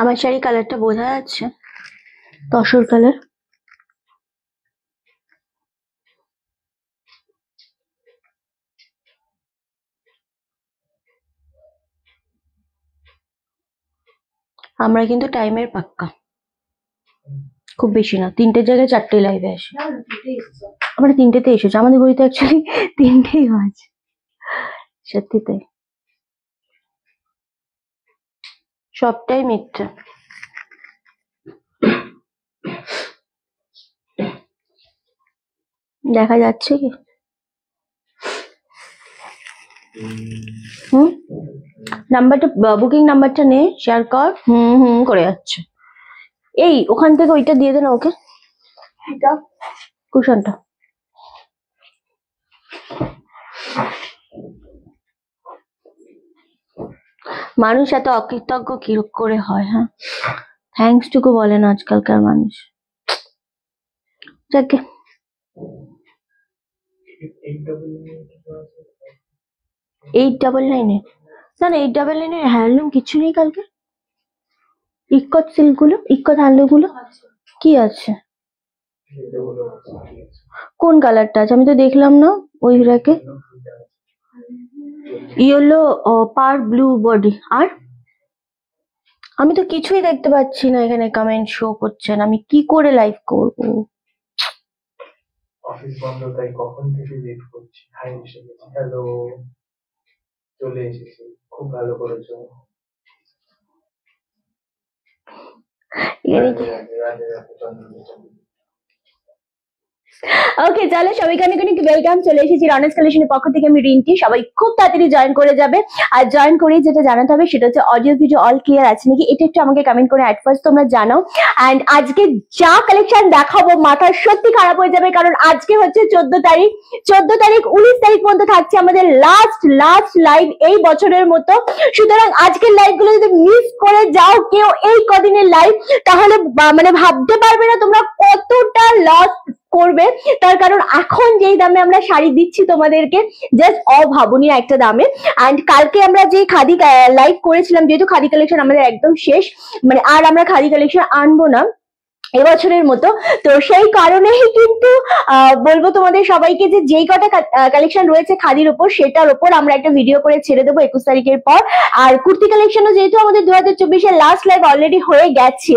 আমার শাড়ি কালারটা বোঝা যাচ্ছে, তসর কালার। আমরা কিন্তু টাইমের পাক্কা, খুব বেশি না, 3টের জায়গায় 4টে লাইভে আসে। আমরা 3টেতে এসেছি, আমাদের ঘড়িতে অ্যাকচুয়ালি 3টেই বাজে, সত্যি তাই, সবটাই মিথ্যে। দেখা যাচ্ছে কি? নাম্বারটা, বুকিং নাম্বারটা নে, শেয়ার কর। করে যাচ্ছে। এই ওখান থেকে ওইটা দিয়ে দে না ওকে, কুশনটা। মানুষ এত অকৃতজ্ঞ কি করে হয়? হ্যাঁ, থ্যাঙ্কস টুকু বলে না আজকালকার মানুষ। যাকে 899 না না, 899 হ্যান্ডলুম কিছু নেই কালকে। ইক্কত সিল্ক গুলো, ইক্কত হ্যান্ডলুম গুলো কি আছে? কোন কালারটা আছে? আমি তো দেখলাম না ওই র্যাকে। ইয়েলো পার ব্লু বডি। আর আমি তো কিছুই দেখতে পাচ্ছি না, এখানে কমেন্ট শো করছে না, আমি কি করে লাইভ করব? অফিস বন্ধ তাই কখন থেকে ওয়েট করছি। হাই এসে গেছি। হ্যালো, চলে এসেছি, খুব ভালো করেছো। ওকে, চলো সবাইকে অনেক অনেক ওয়েলকাম। চলে এসেছি রনাস কালেকশনের পক্ষ থেকে, আমি রিন্টি। সবাই খুব তাড়াতাড়ি জয়েন করে যাবে। আর জয়েন করে যেটা জানাতে হবে সেটা হচ্ছে অডিও ভিডিও অল ক্লিয়ার আছে নাকি, এটা একটু আমাকে কমেন্ট করে অ্যাট ফার্স্ট তোমরা জানাও। অ্যান্ড আজকে যা কালেকশন দেখাবো মাথা সত্যি খারাপ হয়ে যাবে, কারণ আজকে হচ্ছে 14 তারিখ। 14 তারিখ 19 তারিখ পর্যন্ত থাকছে আমাদের লাস্ট লাইভ এই বছরের মতো। সুতরাং আজকের লাইভ গুলো যদি মিস করে যাও কেউ এই কদিনের লাইভ, তাহলে মানে ভাবতে পারবে না তোমরা কতটা লস করবে। তার কারণ এখন যেই দামে আমরা শাড়ি দিচ্ছি তোমাদেরকে, জাস্ট অভাবনীয় একটা দামে। এন্ড কালকে আমরা যে খাদি লাইভ করেছিলাম, যেহেতু খাদি কালেকশন আমাদের একদম শেষ, মানে আর আমরা খাদি কালেকশন আনবো না এবছরের মতো, তো সেই কারণেই কিন্তু বলবো তোমাদের সবাইকে যে যেই কটা কালেকশন রয়েছে খাদির উপর, সেটার উপর আমরা একটা ভিডিও করে ছেড়ে দেবো 21 তারিখের পর। আর কুর্তি কালেকশনও যেহেতু আমাদের 2024-এর লাস্ট লাইভ অলরেডি হয়ে গেছে,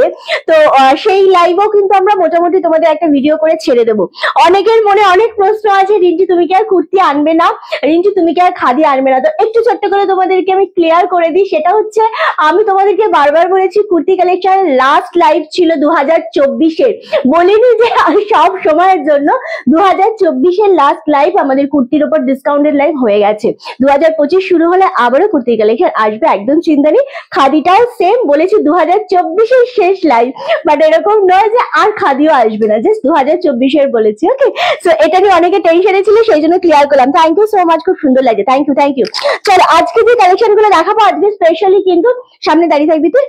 তো সেই লাইভও কিন্তু আমরা মোটামুটি তোমাদের একটা ভিডিও করে ছেড়ে দেবো। অনেকের মনে অনেক প্রশ্ন আছে, রিন্টি তুমি কি আর কুর্তি আনবে না, রিন্টি তুমি কি আর খাদি আনবে না? তো একটু ছোট্ট করে তোমাদেরকে আমি ক্লিয়ার করে দিই। সেটা হচ্ছে, আমি তোমাদেরকে বারবার বলেছি কুর্তি কালেকশন লাস্ট লাইভ ছিল 2024-এর, বলিনি যে সব সময়ের জন্য। 2024-এর লাস্ট লাইভ আমাদের কুর্তির উপর ডিসকাউন্টেড লাইভ হয়ে গেছে। 2025 শুরু হলে আবারও কুর্তি কালেকশন আসবে, একদম চিন্তা নেই। খাদিটাও সেম বলেছি 2024-এর শেষ লাইভ, বাট এরকম নয় যে আর খাদিও আসবে না, জাস্ট 2024-এর বলেছি। ওকে, সো এটা নিয়ে অনেকে টেনশনে ছিল, সেই জন্য ক্লিয়ার করলাম। থ্যাংক ইউ সো মাচ, খুব সুন্দর লাগে, থ্যাংক ইউ। চলো আজকে যে কালেকশন গুলো দেখাবো, আজকে স্পেশালি কিন্তু সামনে দাঁড়িয়ে থাকবি তুই,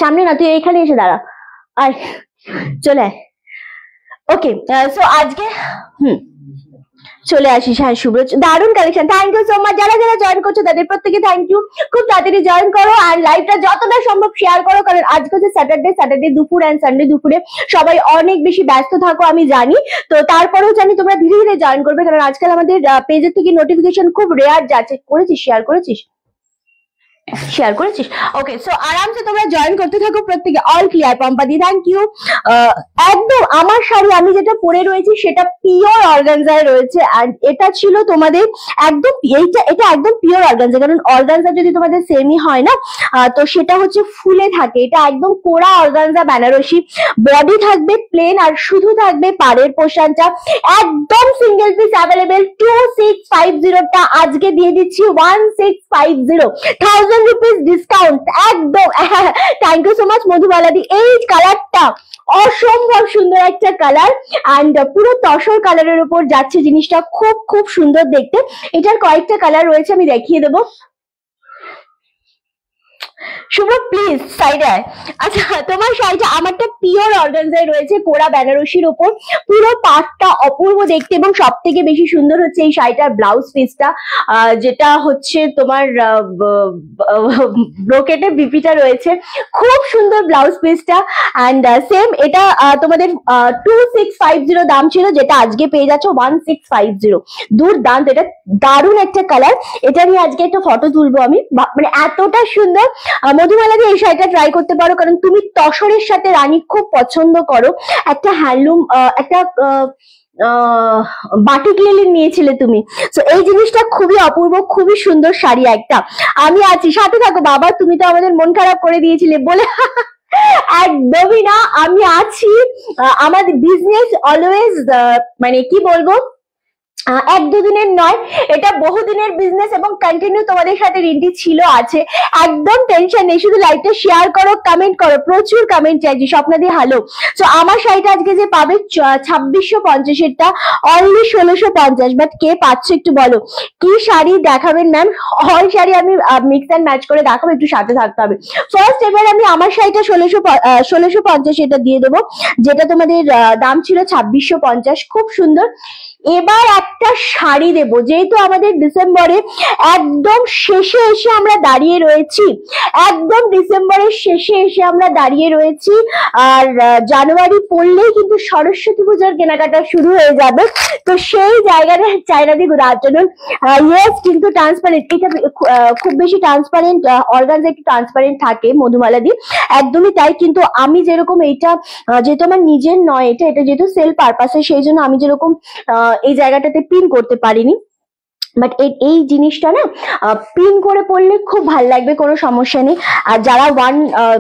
সামনে না তুই এখানে এসে দাঁড়া, আর চলে ওকে। সো আজকে চলে আসিস। হ্যাঁ শুভ্র, দারুণ collection, thank you so much. যারা যারা জয়েন করছো তাদের প্রত্যেকে থ্যাংক ইউ। খুব তাড়াতাড়ি জয়েন করো আর লাইভটা যতটা সম্ভব শেয়ার করো, কারণ আজকে হচ্ছে স্যাটারডে দুপুর অ্যান্ড সানডে দুপুরে সবাই অনেক বেশি ব্যস্ত থাকো আমি জানি, তো তারপরেও জানি তোমরা ধীরে ধীরে জয়েন করবে, কারণ আজকাল আমাদের পেজের থেকে নোটিফিকেশন খুব রেয়ার যাচ্ছে। করেছিস, শেয়ার করেছিস? ওকে, সো আরামসে তোমরা জয়েন করতে থাকো প্রত্যেকে। অল ক্লিয়ার পম্পাদি, থ্যাংক ইউ। একদম আমার শাড়ি আমি যেটা পরে রয়েছি সেটা পিওর অর্গানজায় রয়েছে, আর এটা ছিল তোমাদের একদম, এটা একদম পিওর অর্গানজা, কারণ অর্গানজা যদি তোমাদের সেমই হয় না, তো সেটা হচ্ছে ফুলে থাকে। এটা একদম কোরা অর্গানজা বেনারসি, বডি থাকবে প্লেন আর শুধু থাকবে পাড়ের পোর্শনটা। একদম সিঙ্গেল পিস অ্যাভেলেবেল 2650টা আজকে দিয়ে দিচ্ছি 1650, 1000 রুপিস ডিসকাউন্ট একদম। থ্যাংক ইউ সো মাচ মধুবালাদি। এই কালারটা অসম্ভব সুন্দর একটা কালার, অ্যান্ড পুরো তসর কালারের উপর যাচ্ছে জিনিসটা, খুব খুব সুন্দর দেখতে। এটার কয়েকটা কালার রয়েছে, আমি দেখিয়ে দেবো। শুভ্র প্লিজ সাইডে আয়। আচ্ছা তোমার শাড়িটা আমারটা পিওর অর্গানজায় রয়েছে, কোরা বেনারসির ওপর, পুরো পাটটা অপূর্ব দেখতে, এবং সব থেকে বেশি সুন্দর হচ্ছে এই শাড়িটার ব্লাউজ পিসটা, যেটা হচ্ছে তোমার ব্রোকেটে বিপিটা রয়েছে, খুব সুন্দর ব্লাউজ পিসটা। অ্যান্ড সেম এটা তোমাদের 2650 দাম ছিল, যেটা আজকে পেয়ে যাচ্ছে 1650। দুর্দান্ত, এটা দারুণ একটা কালার। এটা নিয়ে আজকে একটা ফটো তুলবো আমি, মানে এতটা সুন্দর। মধুমালা দিয়ে এই শাড়িটা ট্রাই করতে পারো, কারণ তুমি তসরের সাথে রানী খুব পছন্দ করো। একটা হ্যান্ডলুম, একটা বাটিক লিনেন নিয়েছিলে তুমি, তো এই জিনিসটা খুবই অপূর্ব, খুবই সুন্দর শাড়ি একটা। আমি আছি, সাথে থাকো বাবা, তুমি তো আমাদের মন খারাপ করে দিয়েছিলে বলে। একদমই না, আমি আছি। আমাদের বিজনেস অলওয়েজ, মানে কি বলবো, এক দুদিনের নয়, এটা বহুদিনের বিজনেস, এবং কন্টিনিউ তোমাদের সাথে রিন্টি ছিল, আছে। একদম টেনশন নেই, শুধু লাইভটা শেয়ার করো, কমেন্ট করো, প্রচুর কমেন্ট চাইছি। স্বপ্নাদি হ্যালো। তো আমার শাড়িটা আজকে যে পাবে 2650 এরটা অনলি 1650, বাট কে পাচ্ছ একটু বলো, কি শাড়ি দেখাবেন ম্যাম? অল শাড়ি আমি মিক্স অ্যান্ড ম্যাচ করে দেখাবো, একটু সাথে থাকতে হবে। ফার্স্ট এবার আমি আমার শাড়িটা 1650 এটা দিয়ে দেবো, যেটা তোমাদের দাম ছিল 2650, খুব সুন্দর। এবার একটা শাড়ি দেব, যেহেতু আমাদের ডিসেম্বরে একদম শেষে এসে আমরা দাঁড়িয়ে রয়েছি, একদম ডিসেম্বরের শেষে এসে আমরা দাঁড়িয়ে রয়েছি, আর জানুয়ারি পড়লেই কিন্তু সরস্বতী পূজার কেনাকাটা শুরু হয়ে যাবে। তো সেই জায়গাটা চাইনাদি গুড আফটারনুন। ইয়েস, কিন্তু ট্রান্সপারেন্ট, এটা খুব বেশি ট্রান্সপারেন্ট, অর্গানজা একটু ট্রান্সপারেন্ট থাকে মধুমালাদি, একদমই তাই। কিন্তু আমি যেরকম এইটা, যেহেতু আমার নিজের নয়, এটা যেহেতু সেল পারপাসে, সেই জন্য আমি যেরকম এই জায়গাটাতে পিন করতে পারিনি, বাট এই জিনিসটা না পিন করে পড়লে খুব ভালো লাগবে, কোনো সমস্যা নেই। আর যারা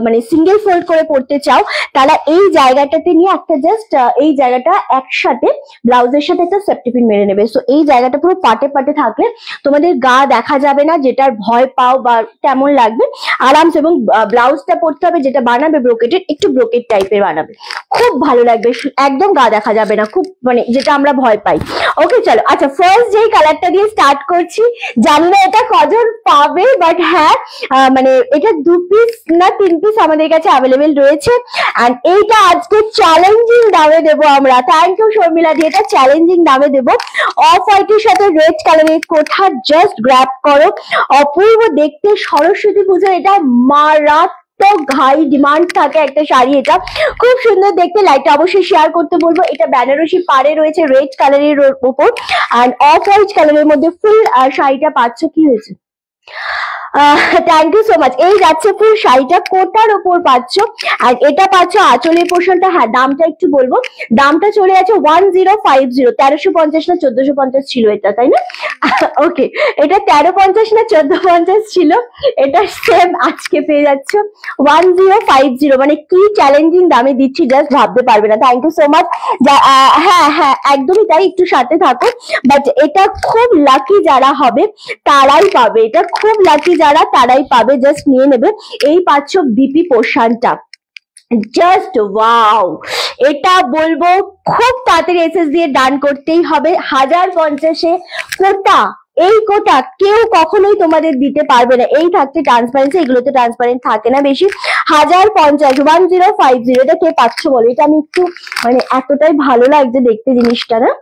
মানে সিঙ্গেল ফোল্ড করে পড়তে চাও, তারা এই জায়গাটাতে নিয়ে একটা জাস্ট এই জায়গাটা একসাথে ব্লাউজের সাথে একটা সেফটি পিন মেরে নেবে। সো এই জায়গাটা পুরো পাটে পাটে থাকলে তোমাদের গা দেখা যাবে না, যেটার ভয় পাও বা কেমন লাগবে আরামসে। এবং ব্লাউজটা পড়তে হবে, যেটা বানাবে ব্রোকেটের, একটু ব্রোকেট টাইপের বানাবে, খুব ভালো লাগবে, একদম গা দেখা যাবে না, খুব মানে যেটা আমরা ভয় পাই। ওকে চলো, আচ্ছা ফার্স্ট যেই কালারটা দিয়ে স্টার্ট করছি, জানি না এটা কজন পাবে, বাট হ্যাঁ মানে এটা 2 পিস না 3 পিস আমাদের কাছে অ্যাভেলেবেল রয়েছে। এন্ড এইটা আজকে চ্যালেঞ্জিং দামে দেবো আমরা। থ্যাংক ইউ শর্মিলা দিয়ে, এটা চ্যালেঞ্জিং দামে দেবো। অফ হোয়াইটের সাথে রেড কালারের কোঠা, জাস্ট গ্র্যাব করো, অপূর্ব দেখতে, সরস্বতী পুজো এটা মারাত্মক হাই ডিমান্ড থাকে একটা শাড়ি, এটা খুব সুন্দর দেখতে। লাইটটা অবশ্যই শেয়ার করতে বলবো। এটা বেনারসি পাড়ে রয়েছে রেড কালারের উপর, আর অফ হোয়াইট কালারের মধ্যে ফুল শাড়িটা পাচ্ছ। কি হয়েছে? Thank you so much. এই যাচ্ছে ফুল শাড়িটা কোটার ওপর পাচ্ছ, আর এটা পাচ্ছ আঁচলের পোর্শনটা। হ্যাঁ দামটা একটু বলবো, দামটা চলে আছে 1050, 1350 না 1450 ছিল এটা, তাই না? ওকে, এটা 1350 না 1450 ছিল, এটা সেম আজকে পেয়ে যাচ্ছ 1050। মানে কি চ্যালেঞ্জিং দামে দিচ্ছি, জাস্ট ভাবতে পারবে না। Thank you so much. হ্যাঁ হ্যাঁ একদমই তাই, একটু সাথে থাকো। বাট এটা খুব লাকি যারা হবে তারাই পাবে, এটা খুব লাকি যারা তারাই পাবে, জাস্ট নিয়ে নেবে। এই পাচ্ছ বিপি পোর্শনটা, জাস্ট ওয়াও। এটা বলবো খুব তাড়াতাড়ি এসএস দিয়ে ডান করতেই হবে। 1050-এ কোটা, এই কোটা কেউ কখনোই তোমাদের দিতে পারবে না। এই থাকছে ট্রান্সপারেন্সি, এগুলোতে ট্রান্সপারেন্ট থাকে না বেশি। 1050, 1050, এটা কে পাচ্ছ বলো? এটা আমি একটু মানে এতটাই ভালো লাগছে দেখতে জিনিসটা, না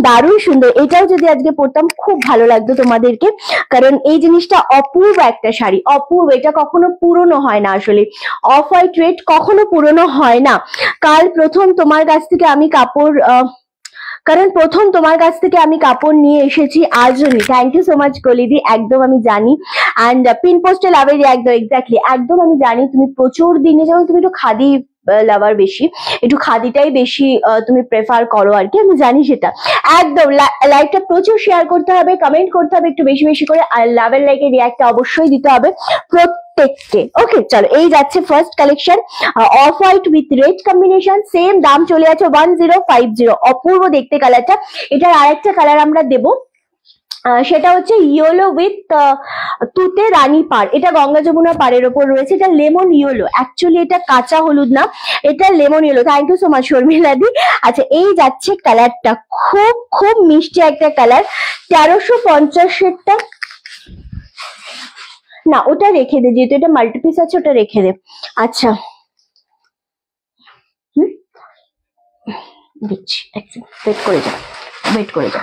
দারুণ সুন্দর। এটাও যদি আজকে পরতাম খুব ভালো লাগতো তোমাদেরকে, কারণ এই জিনিসটা অপূর্ব একটা শাড়ি, অপূর্ব। এটা কখনো পুরনো হয় না, আসলে অফ হোয়াইট রেড কখনো পুরনো হয় না। কাল প্রথম তোমার কাছ থেকে আমি কাপড় নিয়ে এসেছি Ajni. Thank you so much কলিদি, একদম আমি জানি। অ্যান্ড পিন পোস্টে লাভের একদম এক্স্যাক্টলি, একদম আমি জানি তুমি প্রচুর দিনে, যেমন তুমি একটু খাদি লাভার, বেশি একটু খাদিটাই বেশি তুমি প্রেফার করো আর কি, আমি জানি সেটা। একদম লাইকটা প্রচুর শেয়ার করতে হবে, কমেন্ট করতে হবে একটু বেশি বেশি করে, আর লাভের লাইকে রিয়াক্টটা অবশ্যই দিতে হবে প্রত্যেককে। ওকে চলো, এই যাচ্ছে first collection, of white with red combination, same দাম চলে আছে 1050। অপূর্ব দেখতে কালারটা। এটার আরেকটা কালার আমরা দেবো, সেটা হচ্ছে ইয়েলো উইথ তুতে রানী পাড়। এটা গঙ্গা যমুনা পাড়ের ওপর রয়েছে। এটা লেমন ইয়েলো, অ্যাকচুয়ালি এটা কাঁচা হলুদ না, এটা lemon yellow. Thank you so much Sharmila di. আচ্ছা এই যাচ্ছে কালারটা, খুব খুব মিষ্টি একটা কালার। 1350-এরটা না ওটা রেখে দে, যেহেতু এটা মাল্টিপিস আছে ওটা রেখে দে। আচ্ছা দিচ্ছি, ওয়েট করে যা, ওয়েট করে যা,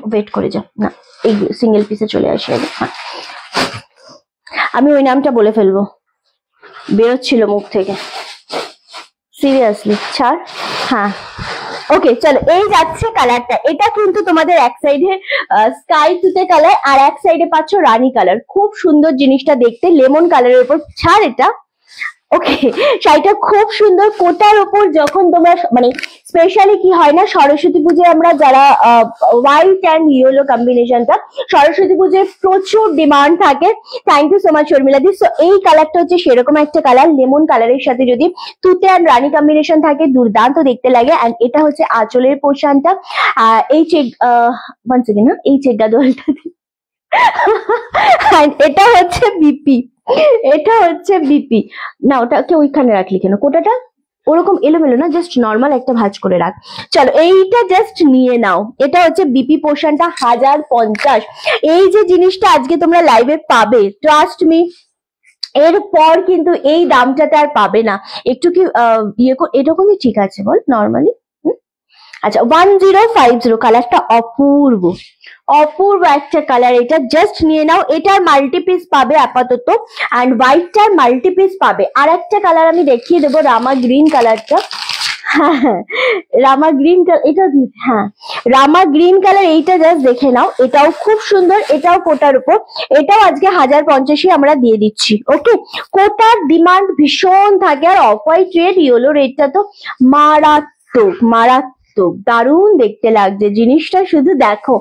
ওয়েট করে যা। না এই সিঙ্গেল পিসে চলে আসি আগে। হ্যাঁ আমি ওই নামটা বলে ফেলবো, বেরোচ্ছিল মুখ থেকে, সিরিয়াসলি ছাড়। হ্যাঁ ওকে চলো, এই যাচ্ছে কালারটা। এটা কিন্তু তোমাদের এক সাইডে স্কাই তুতে কালার আর এক সাইডে পাচ্ছ রানী কালার। খুব সুন্দর জিনিসটা দেখতে, লেমন কালারের উপর ছাড় এটা। ওকে শাড়িটা খুব সুন্দর, কোটার ওপর যখন তোমরা মানে স্পেশালি কি হয় না, সরস্বতী পুজোয় আমরা যারা হোয়াইট অ্যান্ড ইয়েলো কম্বিনেশনটা, সরস্বতী পুজোয় প্রচুর ডিমান্ড থাকে। Thank you so much Sharmila di. So এই কালারটা হচ্ছে সেরকম একটা কালার, লেমন কালারের সাথে যদি তুতে অ্যান্ড রানী কম্বিনেশন থাকে দুর্দান্ত দেখতে লাগে। অ্যান্ড এটা হচ্ছে আঁচলের পোর্শনটা। এই চেক ওয়ান সেকেন্ড না, এই চেক গাদোয়ালটা এটা হচ্ছে বিপি, এটা হচ্ছে বিপি। না ওটাকে ওইখানে রাখলি কেন, কোটাটা ওরকম এলোমেলো না, জাস্ট নর্মাল একটা ভাঁজ করে রাখ। চলো এইটা জাস্ট নিয়ে নাও, এটা হচ্ছে বিপি পোর্শনটা 1050। এই যে জিনিসটা আজকে তোমরা লাইভে পাবে, ট্রাস্ট মি, এরপর কিন্তু এই দামটাতে আর পাবে না। একটু কি এরকমই ঠিক আছে বল নর্মালি। আচ্ছা 1050 কালারটা অপূর্ব, অপূর্ব একটা কালার। এটা জাস্ট নিয়ে নাও, এটার মাল্টিপিস পাবে আপাতত, অ্যান্ড হোয়াইটটার মাল্টিপিস পাবে। আর একটা কালার আমি দেখিয়ে দেবো, রামা গ্রিন কালারটা। হ্যাঁ রামা গ্রিন কালার, এটা হ্যাঁ রামা গ্রিন কালার, এইটা জাস্ট দেখে নাও, এটাও খুব সুন্দর, এটাও কোটার উপর, এটাও আজকে 1050 আমরা দিয়ে দিচ্ছি। ওকে কোটার ডিমান্ড ভীষণ থাকে, আর অফ হোয়াইট রেড ইয়েলো রেডটা তো মারাত্মক মারাত্মক, দারুণ দেখতে লাগছে জিনিসটা, শুধু দেখো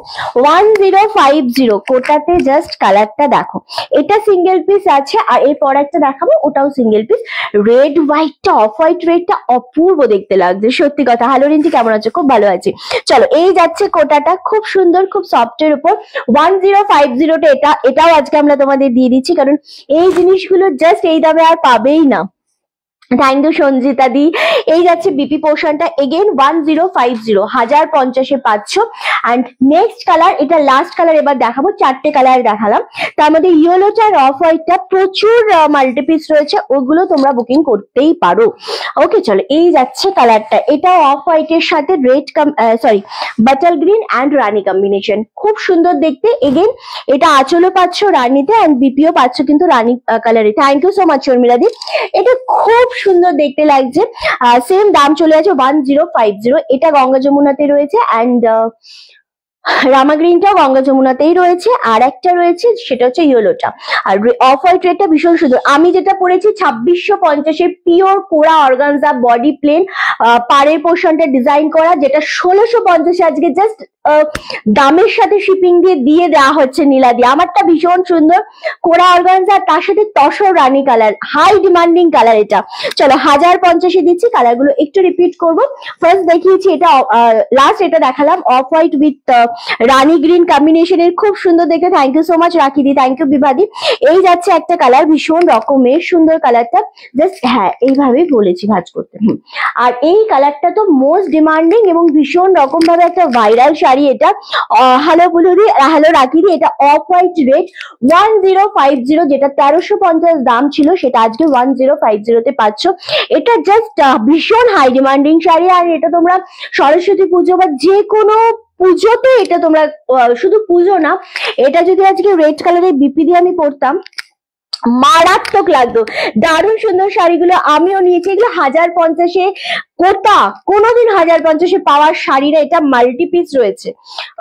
1050 কোটাতে, জাস্ট কালারটা দেখো। এটা সিঙ্গেল পিস আছে, আর এরপর একটা দেখাবো ওটাও সিঙ্গেল পিস। রেড হোয়াইটটা, অফ হোয়াইট রেডটা অপূর্ব দেখতে লাগছে সত্যি কথা। হ্যালো রিন্টি কেমন আছো? খুব ভালো আছি। চলো এই যাচ্ছে কোটাটা, খুব সুন্দর, খুব সফটের উপর 1050টা। এটাও আজকে আমরা তোমাদের দিয়ে দিচ্ছি, কারণ এই জিনিসগুলো জাস্ট এই দামে আর পাবেই না। থ্যাংক ইউ সঞ্জিতা দি। এই যাচ্ছে বিপি পোর্শনটা, এগেন 1050 1050 পাচ্ছ। অ্যান্ড নেক্সট কালার, এটা লাস্ট কালার এবার দেখাবো, 4টে কালার দেখালাম, তার মধ্যে ইয়েলোটা আর অফ হোয়াইটটা প্রচুর মাল্টিপিস রয়েছে, ওগুলো তোমরা বুকিং করতেই পারো। ওকে চলো এই যাচ্ছে কালারটা, এটা অফ হোয়াইটের সাথে red sorry butter green and Rani combination, খুব সুন্দর দেখতে। এগেন এটা আঁচলও পাচ্ছ রানীতে, অ্যান্ড বিপিও পাচ্ছ কিন্তু রানী কালারে। Thank you so much Sharmila di. এটা খুব সুন্দর দেখতে লাগছে, সেম দাম চলে আছে 1050। এটা গঙ্গা যমুনাতে রয়েছে, অ্যান্ড রামা গ্রিনটাও গঙ্গা যমুনাতেই রয়েছে, আর একটা রয়েছে সেটা হচ্ছে ইয়েলোটা। আর অফ হোয়াইট রেডটা ভীষণ সুন্দর। আমি যেটা পরেছি 2650 পিওর কোরা অর্গানজা, বডি প্লেন, পাড়ের পোর্শনটা ডিজাইন করা, যেটা 1650 আজকে জাস্ট দামের সাথে শিপিং দিয়ে দেওয়া হচ্ছে নীলা দিয়ে। আমারটা ভীষণ সুন্দর কোরা অর্গানজা, তার সাথে তসর রানী কালার, হাই ডিমান্ডিং কালার এটা। চলো 1050 দিচ্ছি। কালারগুলো একটু রিপিট করবো, ফার্স্ট দেখিয়েছি এটা, লাস্ট এটা দেখালাম অফ হোয়াইট উইথ রানী গ্রিন কম্বিনেশনের, খুব সুন্দর দেখে। থ্যাংক ইউ সো মাচ রাখি দি, থ্যাংক ইউ বিভাদি। এই যাচ্ছে একটা কালার, ভীষণ রকমের সুন্দর কালারটা, জাস্ট হ্যাঁ এইভাবেই বলেছি ভাঁজ করতে। আর এই কালারটা তো মোস্ট ডিমান্ডিং এবং ভীষণ রকম ভাবে একটা ভাইরাল শাড়ি এটা। হ্যালো বুলুদি, হ্যালো রাখি দি। এটা অফ হোয়াইট রেড 1050, যেটা 1350 দাম ছিল, সেটা আজকে 1050 পাচ্ছ। এটা জাস্ট ভীষণ হাই ডিমান্ডিং শাড়ি, আর এটা তোমরা সরস্বতী পুজো বা যে কোনো পুজোতে এটা তোমরা, শুধু পুজো না, এটা যদি আজকে রেড কালারের বিপি দিয়ে আমি পরতাম মারাত্মক লাগতো। দারুণ সুন্দর শাড়িগুলো আমিও নিয়েছি, এগুলো 1050 কোটা, কোনোদিন 1050 পাওয়ার শাড়িরা, এটা মাল্টিপিস রয়েছে।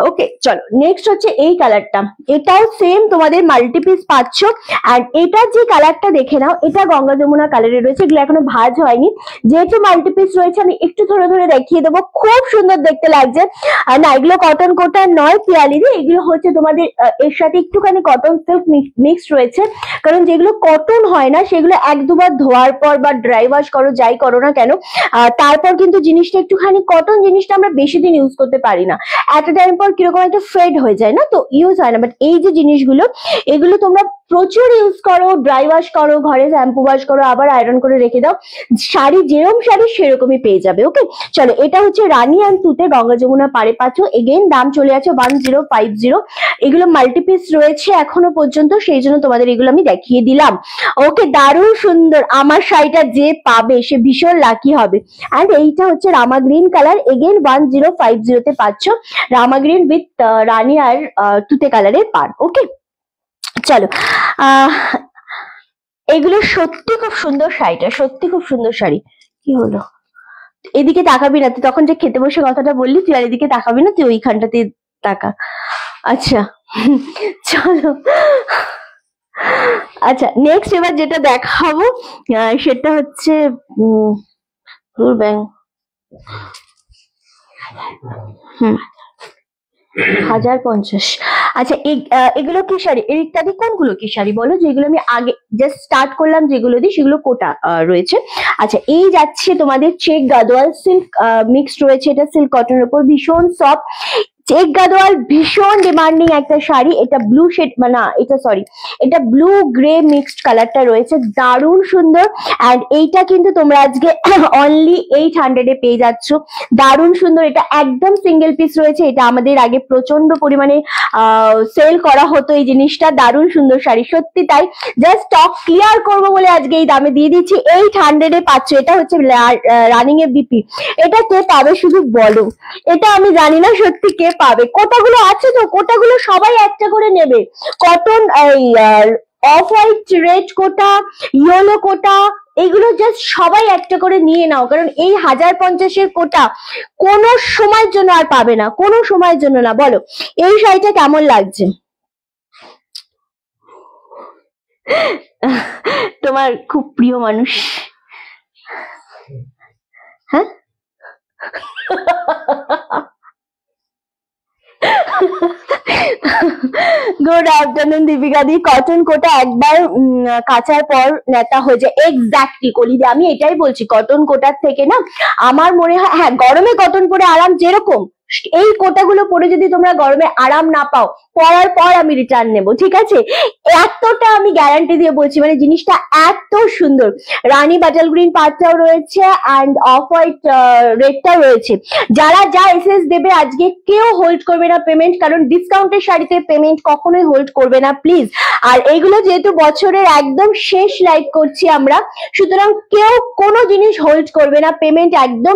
ওকে চলো নেক্সট হচ্ছে এই কালারটা, এটাও সেম তোমাদের মাল্টিপিস পাচ্ছ। অ্যান্ড এটার যে কালারটা দেখে নাও, এটা গঙ্গা যমুনা কালারে রয়েছে, এগুলো এখনো ভাঁজ হয়নি, যেহেতু মাল্টিপিস রয়েছে আমি একটু ধরে ধরে দেখিয়ে দেবো, খুব সুন্দর দেখতে লাগছে। আর না এগুলো কটন কোটা নয় পিয়ালি দিয়ে, এগুলো হচ্ছে তোমাদের এর সাথে একটুখানি কটন সিল্ক মিক্সড রয়েছে, কারণ যেগুলো কটন হয় না সেগুলো এক দুবার ধোয়ার পর বা ড্রাই ওয়াশ করো যাই করো না কেন, তারপর কিন্তু জিনিসটা একটুখানি, কটন জিনিসটা আমরা বেশি দিন ইউজ করতে পারি না, একটা টাইম পর কিরকম একটা ফেড হয়ে যায় না, তো ইউজ হয় না। বাট এই যে জিনিসগুলো, এগুলো তোমরা প্রচুর ইউজ করো, ড্রাই ওয়াশ করো, ঘরে শ্যাম্পু ওয়াশ করো, আবার আয়রন করে রেখে দাও, শাড়ি যেরকম শাড়ি সেরকমই পেয়ে যাবে। ওকে, চলো এটা হচ্ছে রানী অ্যান্ড তুতে, গঙ্গা যমুনা পাড়ে পাচ্ছ। এগেইন দাম চলে আছে 1050। এগুলো মাল্টিপিস রয়েছে এখনো পর্যন্ত, সেই জন্য তোমাদের এগুলো আমি দেখিয়ে দিলাম। ওকে, দারুণ সুন্দর। আমার শাড়িটা যে পাবে সে ভীষণ লাকি হবে। অ্যান্ড এইটা হচ্ছে রামা গ্রিন কালার, এগেইন 1050 পাচ্ছ, রামা গ্রিন উইথ রানী আর তুতে কালারের পার। ওকে, চলো এগুলো সত্যি খুব সুন্দর শাড়িটা, সত্যি খুব সুন্দর শাড়ি। কি হলো, এদিকে তাকাবি না তুই, তখন যে খেতে বসে কথাটা বললি তুই আর এদিকে তাকাবি না, তুই ওইখানটাতে তাকা। আচ্ছা চলো, আচ্ছা নেক্সট এবার যেটা দেখাবো সেটা হচ্ছে দূর ব্যাং 1050। আচ্ছা এগুলো কি শাড়ি, এর ইত্যাদি কোনগুলো কি শাড়ি বলো, যেগুলো আমি আগে জাস্ট স্টার্ট করলাম যেগুলো দিয়ে, সেগুলো কোটা রয়েছে। আচ্ছা এই যাচ্ছে তোমাদের চেক গাদোয়াল সিল্ক মিক্সড রয়েছে, এটা সিল্ক কটনের উপর, ভীষণ সফট। চেক গাদোয়াল ভীষণ ডিমান্ডিং একটা শাড়ি। এটা ব্লু শেড, না এটা সরি, এটা ব্লু গ্রে মিক্সড কালারটা রয়েছে, দারুণ সুন্দর। অ্যান্ড এইটা কিন্তু তোমরা আজকে অনলি 800 এ পেয়ে যাচ্ছ, দারুণ সুন্দর। এটা একদম সিঙ্গেল পিস রয়েছে, এটা আমাদের আগে প্রচন্ড পরিমাণে সেল করা হতো এই জিনিসটা, দারুণ সুন্দর শাড়ি সত্যি তাই। জাস্ট স্টক ক্লিয়ার করবো বলে আজকে এই দামে দিয়ে দিচ্ছি, 800 এ পাচ্ছ। এটা হচ্ছে রানিং এ বিপি। এটা কে পাবে শুধু বলো, এটা আমি জানি না সত্যি কে পাবে। কোটাগুলো আছে তো, কোটাগুলো সবাই একটা করে নেবে। কটন অফ হোয়াইট রেড কোটা, ইয়েলো কোটা, এগুলো জাস্ট সবাই একটা করে নিয়ে নাও, কারণ এই 1050 কোটা কোনো সময়ের জন্য আর পাবে না, কোনো সময়ের জন্য না। বলো এই শাড়িটা কেমন লাগছে? তোমার খুব প্রিয় মানুষ, হ্যাঁ গুড আফটারনুন দীপিকা দি। কটন কোটা একবার কাচার পর নেতা হয়ে যায়, এক্স্যাক্টলি কলিদি, আমি এটাই বলছি। কটন কোটার থেকে না আমার মনে হয়, হ্যাঁ গরমে কটন পরে আরাম যেরকম, এই কোটাগুলো পরে যদি তোমরা গরমে আরাম না পাও, পরার পর আমি রিটার্ন নেবো, ঠিক আছে? এতটা আমি গ্যারান্টি দিয়ে বলছি, মানে জিনিসটা এত সুন্দর। রানী বাটাল গ্রিন পার্টটাও রয়েছে অ্যান্ড অফ হোয়াইট রেডটাও রয়েছে। যারা যা এসএস দেবে আজকে কেউ হোল্ড করবে না পেমেন্ট, কারণ ডিসকাউন্টের শাড়িতে পেমেন্ট কখনোই হোল্ড করবে না প্লিজ। আর এইগুলো যেহেতু বছরের একদম শেষ লাইভ করছি আমরা, সুতরাং কেউ কোনো জিনিস হোল্ড করবে না, পেমেন্ট একদম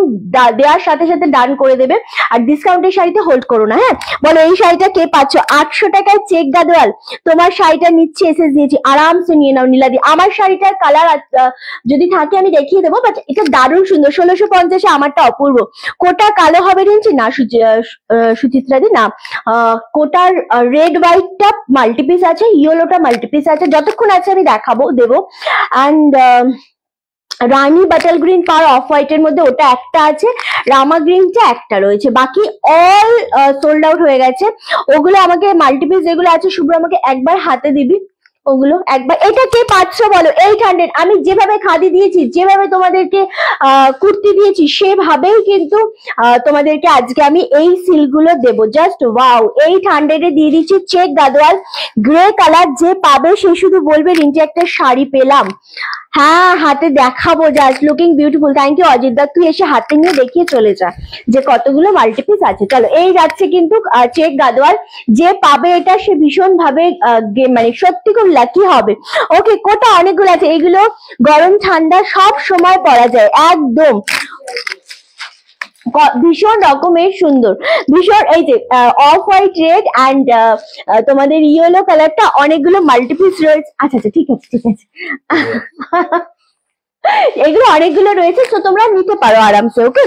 দেওয়ার সাথে সাথে ডান করে দেবে। আর ডিসকাউন্টের শাড়িতে হোল্ড করো না, হ্যাঁ? বলো এই শাড়িটা কে পাচ্ছ? 800 টাকায় চেক গাদোয়াল, তোমার শাড়িটা নিচ্ছে, এসএস দিয়েছি, আরামসে নিয়ে নাও নীলাদি। আমার শাড়িটার কালার যদি থাকে আমি দেখিয়ে দেবো, বাট এটা দারুণ সুন্দর। 1650 আমারটা অপূর্ব। কোটা কালো হবে রেঞ্জে না সুচিত্রা দি, না কোটার রেড হোয়াইটটা মাল্টিপিস আছে, ইয়েলোটা মাল্টিপিস আছে, যতক্ষণ আছে আমি দেখাবো দেবো। And Rani বাটাল green per off white এর মধ্যে ওটা একটা আছে, রামা গ্রিনটা একটা রয়েছে, বাকি অল সোল্ড আউট হয়ে গেছে। ওগুলো আমাকে মাল্টিপিস যেগুলো আছে শুভ্র আমাকে একবার হাতে দিবি ওগুলো একবার। এটা কে পাচ্ছ বলো? 800। আমি যেভাবে খাদি দিয়েছি, যেভাবে তোমাদেরকে কুর্তি দিয়েছি, সেভাবেই কিন্তু তোমাদেরকে আজকে আমি এই সিল্কগুলো দেবো। জাস্ট ওয়াও, 800 এ দিয়ে দিচ্ছি চেক গাদোয়াল গ্রে কালার। যে পাবে সে শুধু বলবে রিন্টি একটা শাড়ি পেলাম। হ্যাঁ হাতে দেখাবো, just looking beautiful. Thank you Ajit da, তুই এসে হাতে নিয়ে দেখিয়ে চলে যা যে কতগুলো মাল্টিপিস আছে। চলো এই যাচ্ছে কিন্তু চেক গাদোয়াল, যে পাবে এটা সে ভীষণ ভাবে মানে সত্যি খুব লাকি হবে। ওকে, কোটা অনেকগুলো আছে, এগুলো গরম ঠান্ডা সব সময় পরা যায় একদম, ভীষণ রকমের সুন্দর, ভীষণ। এই যে অফ হোয়াইট রেড অ্যান্ড তোমাদের ইয়েলো কালারটা অনেকগুলো মাল্টিপিস রয়েছে। আচ্ছা আচ্ছা ঠিক আছে ঠিক আছে এগুলো অনেকগুলো রয়েছে, তো তোমরা নিতে পারো আরামসে। Okay,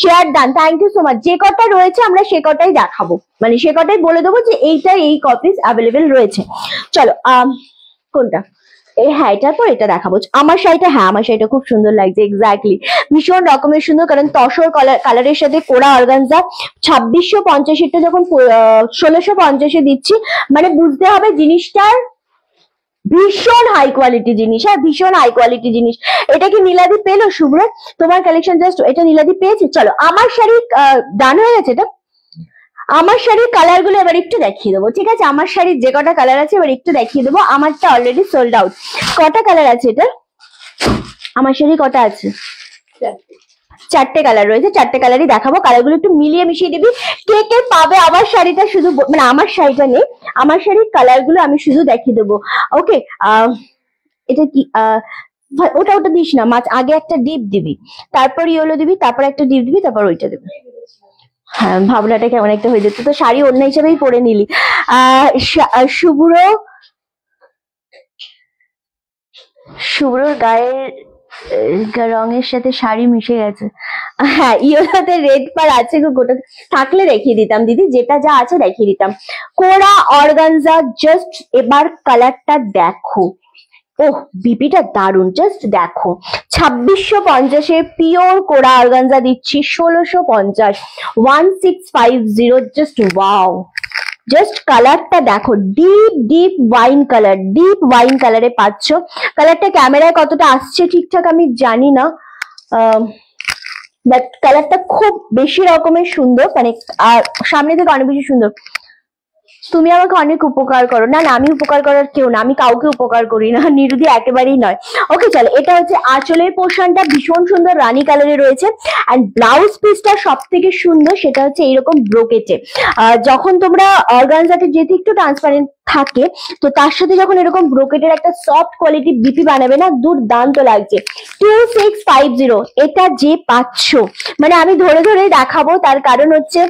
share done, thank you so much. যে কটা রয়েছে আমরা সে কটাই দেখাবো, মানে সে কটাই বলে দেবো যে এইটা এই কপিস অ্যাভেলেবেল রয়েছে। চলো কোনটা, হ্যাঁ এটার পর এটা দেখাবো। আমার শাড়িটা, হ্যাঁ আমার শাড়িটা খুব সুন্দর লাগছে, এক্স্যাক্টলি ভীষণ রকমের সুন্দর, কারণ তসর কালারের সাথে কোরা অর্গানজা। 2650 যখন 1650 দিচ্ছি, মানে বুঝতে হবে জিনিসটার ভীষণ হাই কোয়ালিটি জিনিস, হ্যাঁ ভীষণ হাই কোয়ালিটি জিনিস। এটা কি নীলাদি পেলো শুভ্র? তোমার কালেকশন জাস্ট এটা নীলাদি পেয়েছে। চলো আমার শাড়ি ডান হয়ে গেছে এটা। আমার শাড়ির কালার গুলো এবার একটু দেখিয়ে দেবো, ঠিক আছে? আমার শাড়ির যে কটা কালার আছে এবার একটু দেখিয়ে দেবো। আমারটা অলরেডি সোল্ড আউট। কটা কালার আছে এটা? আমার শাড়ি কটা আছে? 4টে কালার রয়েছে, 4টে কালারই দেখাবো। কালারগুলো একটু মিলিয়ে মিশিয়ে দিবি। কে কে পাবে আমার শাড়িটা, শুধু মানে আমার শাড়িটা নেই, আমার শাড়ির কালার গুলো আমি শুধু দেখিয়ে দেবো। ওকে, এটা কি ওটা ওটা দিস না, মাছ আগে একটা ডিপ দিবি, তারপর ইয়েলো দিবি, তারপর একটা ডিপ দিবি, তারপর ওইটা দিবি। হ্যাঁ, ভাবনাটা কেমন একটা হয়ে যেত। তো শাড়ি অন্য হিসেবেই পরে নিলি। শুভ্রর গায়ের রঙের সাথে শাড়ি মিশে গেছে। হ্যাঁ, ইয়েলোতে রেড পার আছে গো, গোটা থাকলে দেখিয়ে দিতাম দিদি, যেটা যা আছে দেখিয়ে দিতাম। কোরা অর্গানজা, জাস্ট এবার কালারটা দেখো। ওহ, বিপিটা দারুন, জাস্ট দেখো। 2650 পিওর কোরা অর্গানজা দিচ্ছি 1650, 1650, জাস্ট ওয়াও। জাস্ট কালারটা দেখো, deep deep wine colour, deep wine কালারে পাচ্ছ। কালারটা ক্যামেরায় কতটা আসছে ঠিকঠাক আমি জানি না, বাট কালারটা খুব বেশি রকমের সুন্দর, মানে আর সামনে থেকে অনেক বেশি সুন্দর। তুমি আমাকে অনেক উপকার করো। না না, আমি উপকার করার কেউ না, আমি কাউকে উপকার করি না, নিরুদি একেবারেই নয়। ওকে চলো, এটা হচ্ছে আঁচলের পোর্শনটা, ভীষণ সুন্দর রানী কালারে রয়েছে। এন্ড ব্লাউজ পিসটা সব থেকে সুন্দর, সেটা হচ্ছে এইরকম ব্রোকেটে। যখন তোমরা অর্গানজাতে যেহেতু একটু ট্রান্সপারেন্ট থাকে, তো তার সাথে যখন এরকম ব্রোকেটের একটা সফট কোয়ালিটি বিপি বানাবে না, দুর্দান্ত লাগছে। 2650 এটা যে পাচ্ছ, মানে আমি ধরে ধরে দেখাবো, তার কারণ হচ্ছে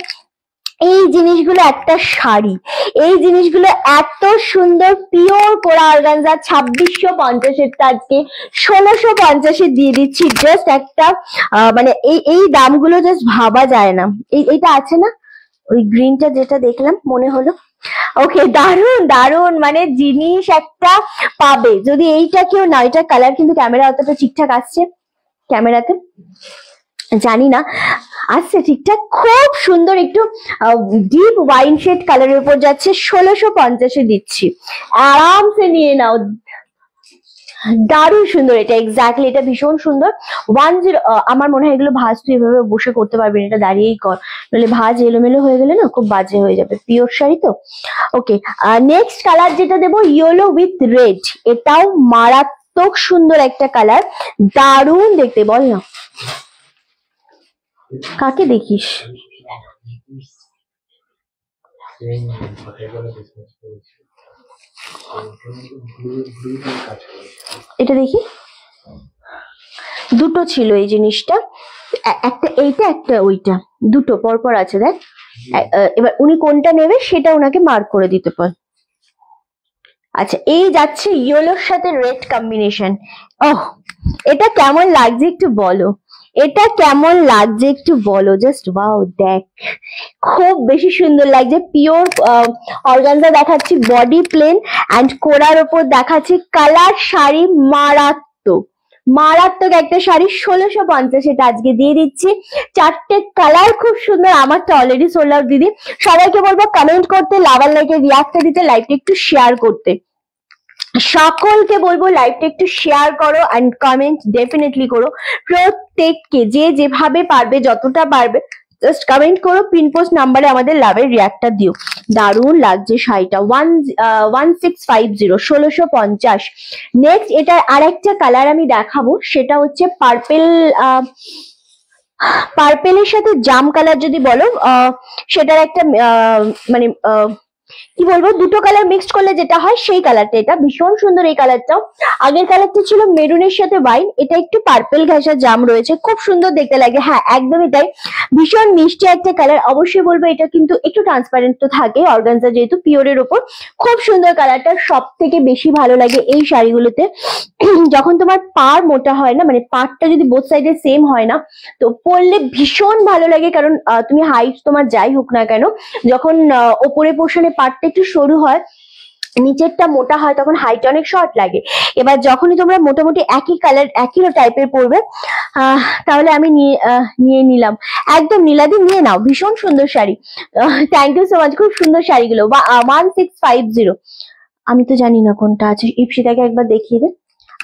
এই জিনিসগুলো একটা শাড়ি, এই জিনিসগুলো এত সুন্দর পিওর কোরা অর্গানজা। 2650 আজকে 1650 দিয়ে দিচ্ছি। জাস্ট একটা মানে এই দামগুলো জাস্ট ভাবা যায় না। এইটা আছে না, ওই গ্রিনটা যেটা দেখলাম মনে হলো। ওকে, দারুন দারুন, মানে জিনিস একটা পাবে যদি এইটা কেউ না। এটা কালার কিন্তু ক্যামেরা অতটা ঠিকঠাক আসছে, ক্যামেরাতে জানি না আসছে ঠিকঠাক। খুব সুন্দর একটু ডিপ ওয়াইন শেড কালারের উপর যাচ্ছে, 1650 দিচ্ছি, আরামসে নিয়ে নাও। দারুণ সুন্দর এটা, এক্স্যাক্টলি এটা ভীষণ সুন্দর। 10 আমার মনে হয় এগুলো ভাঁজ তুই এভাবে বসে করতে পারবি না, এটা দাঁড়িয়েই কর, নাহলে ভাঁজ এলোমেলো হয়ে গেলে না খুব বাজে হয়ে যাবে। পিওর শাড়ি তো। ওকে, নেক্সট কালার যেটা দেবো, ইয়েলো উইথ রেড। এটাও মারাত্মক সুন্দর একটা কালার, দারুণ দেখতে। বল না, কাকে দেখিস? এটা দেখি, দুটো ছিল এই জিনিসটা, একটা এইটা একটা ওইটা, দুটো পরপর আছে দেখ। এবার উনি কোনটা নেবে সেটা ওনাকে মার্ক করে দিতে পার। আচ্ছা, এই যাচ্ছে ইয়েলোর সাথে রেড কম্বিনেশন। ওহ, এটা কেমন লাগছে একটু বলো, এটা কেমন লাগছে একটু বলো। জাস্ট ওয়াও, দেখ খুব বেশি সুন্দর লাগছে। পিওর অর্গানজা দেখাচ্ছি, বডি প্লেন অ্যান্ড কোরার ওপর দেখাচ্ছি কালার শাড়ি, মারাত্মক মারাত্মক একটা শাড়ি। 1650 এটা আজকে দিয়ে দিচ্ছি। 4টে কালার খুব সুন্দর। আমারটা অলরেডি সোল্ড আউট দিদি। সবাইকে বলবো কমেন্ট করতে, লাভার লাইকে রিয়াক্টটা দিতে, লাইভটা একটু শেয়ার করতে। সকলকে বলবো লাইভটা একটু শেয়ার করো এন্ড কমেন্ট ডেফিনেটলি করো। প্রত্যেককে যে যেভাবে পারবে, যতটা পারবে জাস্ট কমেন্ট করো, পিন পোস্ট নাম্বারে আমাদের লাভের রিয়াক্টটা দিও। দারুণ লাগছে শাড়িটা। 1650, 1650। নেক্সট এটার আরেকটা কালার আমি দেখাবো, সেটা হচ্ছে পার্পেল, পার্পেলের সাথে জাম কালার যদি বলো, সেটার একটা মানে কি বলবো, দুটো কালার মিক্সড করলে যেটা হয় সেই কালারটা। এটা ভীষণ সুন্দর এই কালারটাও। আগের কালারটা ছিল মেরুনের সাথে ওয়াইন, এটা একটু পার্পেল ঘেঁষা জাম রয়েছে, খুব সুন্দর দেখতে লাগে। হ্যাঁ, একদমই তাই, ভীষণ মিষ্টি একটা কালার। অবশ্যই বলবো এটা কিন্তু একটু ট্রান্সপারেন্ট তো থাকে, অর্গানজা যেহেতু পিওরের ওপর। খুব সুন্দর কালারটা। সব থেকে বেশি ভালো লাগে এই শাড়িগুলোতে যখন তোমার পাড় মোটা হয় না, মানে পাড়টা যদি বোথ সাইডে সেম হয় না, তো পরলে ভীষণ ভালো লাগে। কারণ তুমি হাইট তোমার যাই হোক না কেন, যখন ওপরে পোর্শনে পাড়টা একটু সরু হয়, নিচেরটা মোটা হয়, তখন হাইট অনেক শর্ট লাগে। এবার যখনই তোমরা মোটামুটি একই কালার একই টাইপের পরবে, তাহলে আমি নিয়ে নিলাম, একদম নীলাদি নিয়ে নাও। ভীষণ সুন্দর sari, thank you so much. খুব সুন্দর শাড়িগুলো। 1650, আমি তো জানি না কোনটা আছে, ইপসিতাকে একবার দেখিয়ে দে,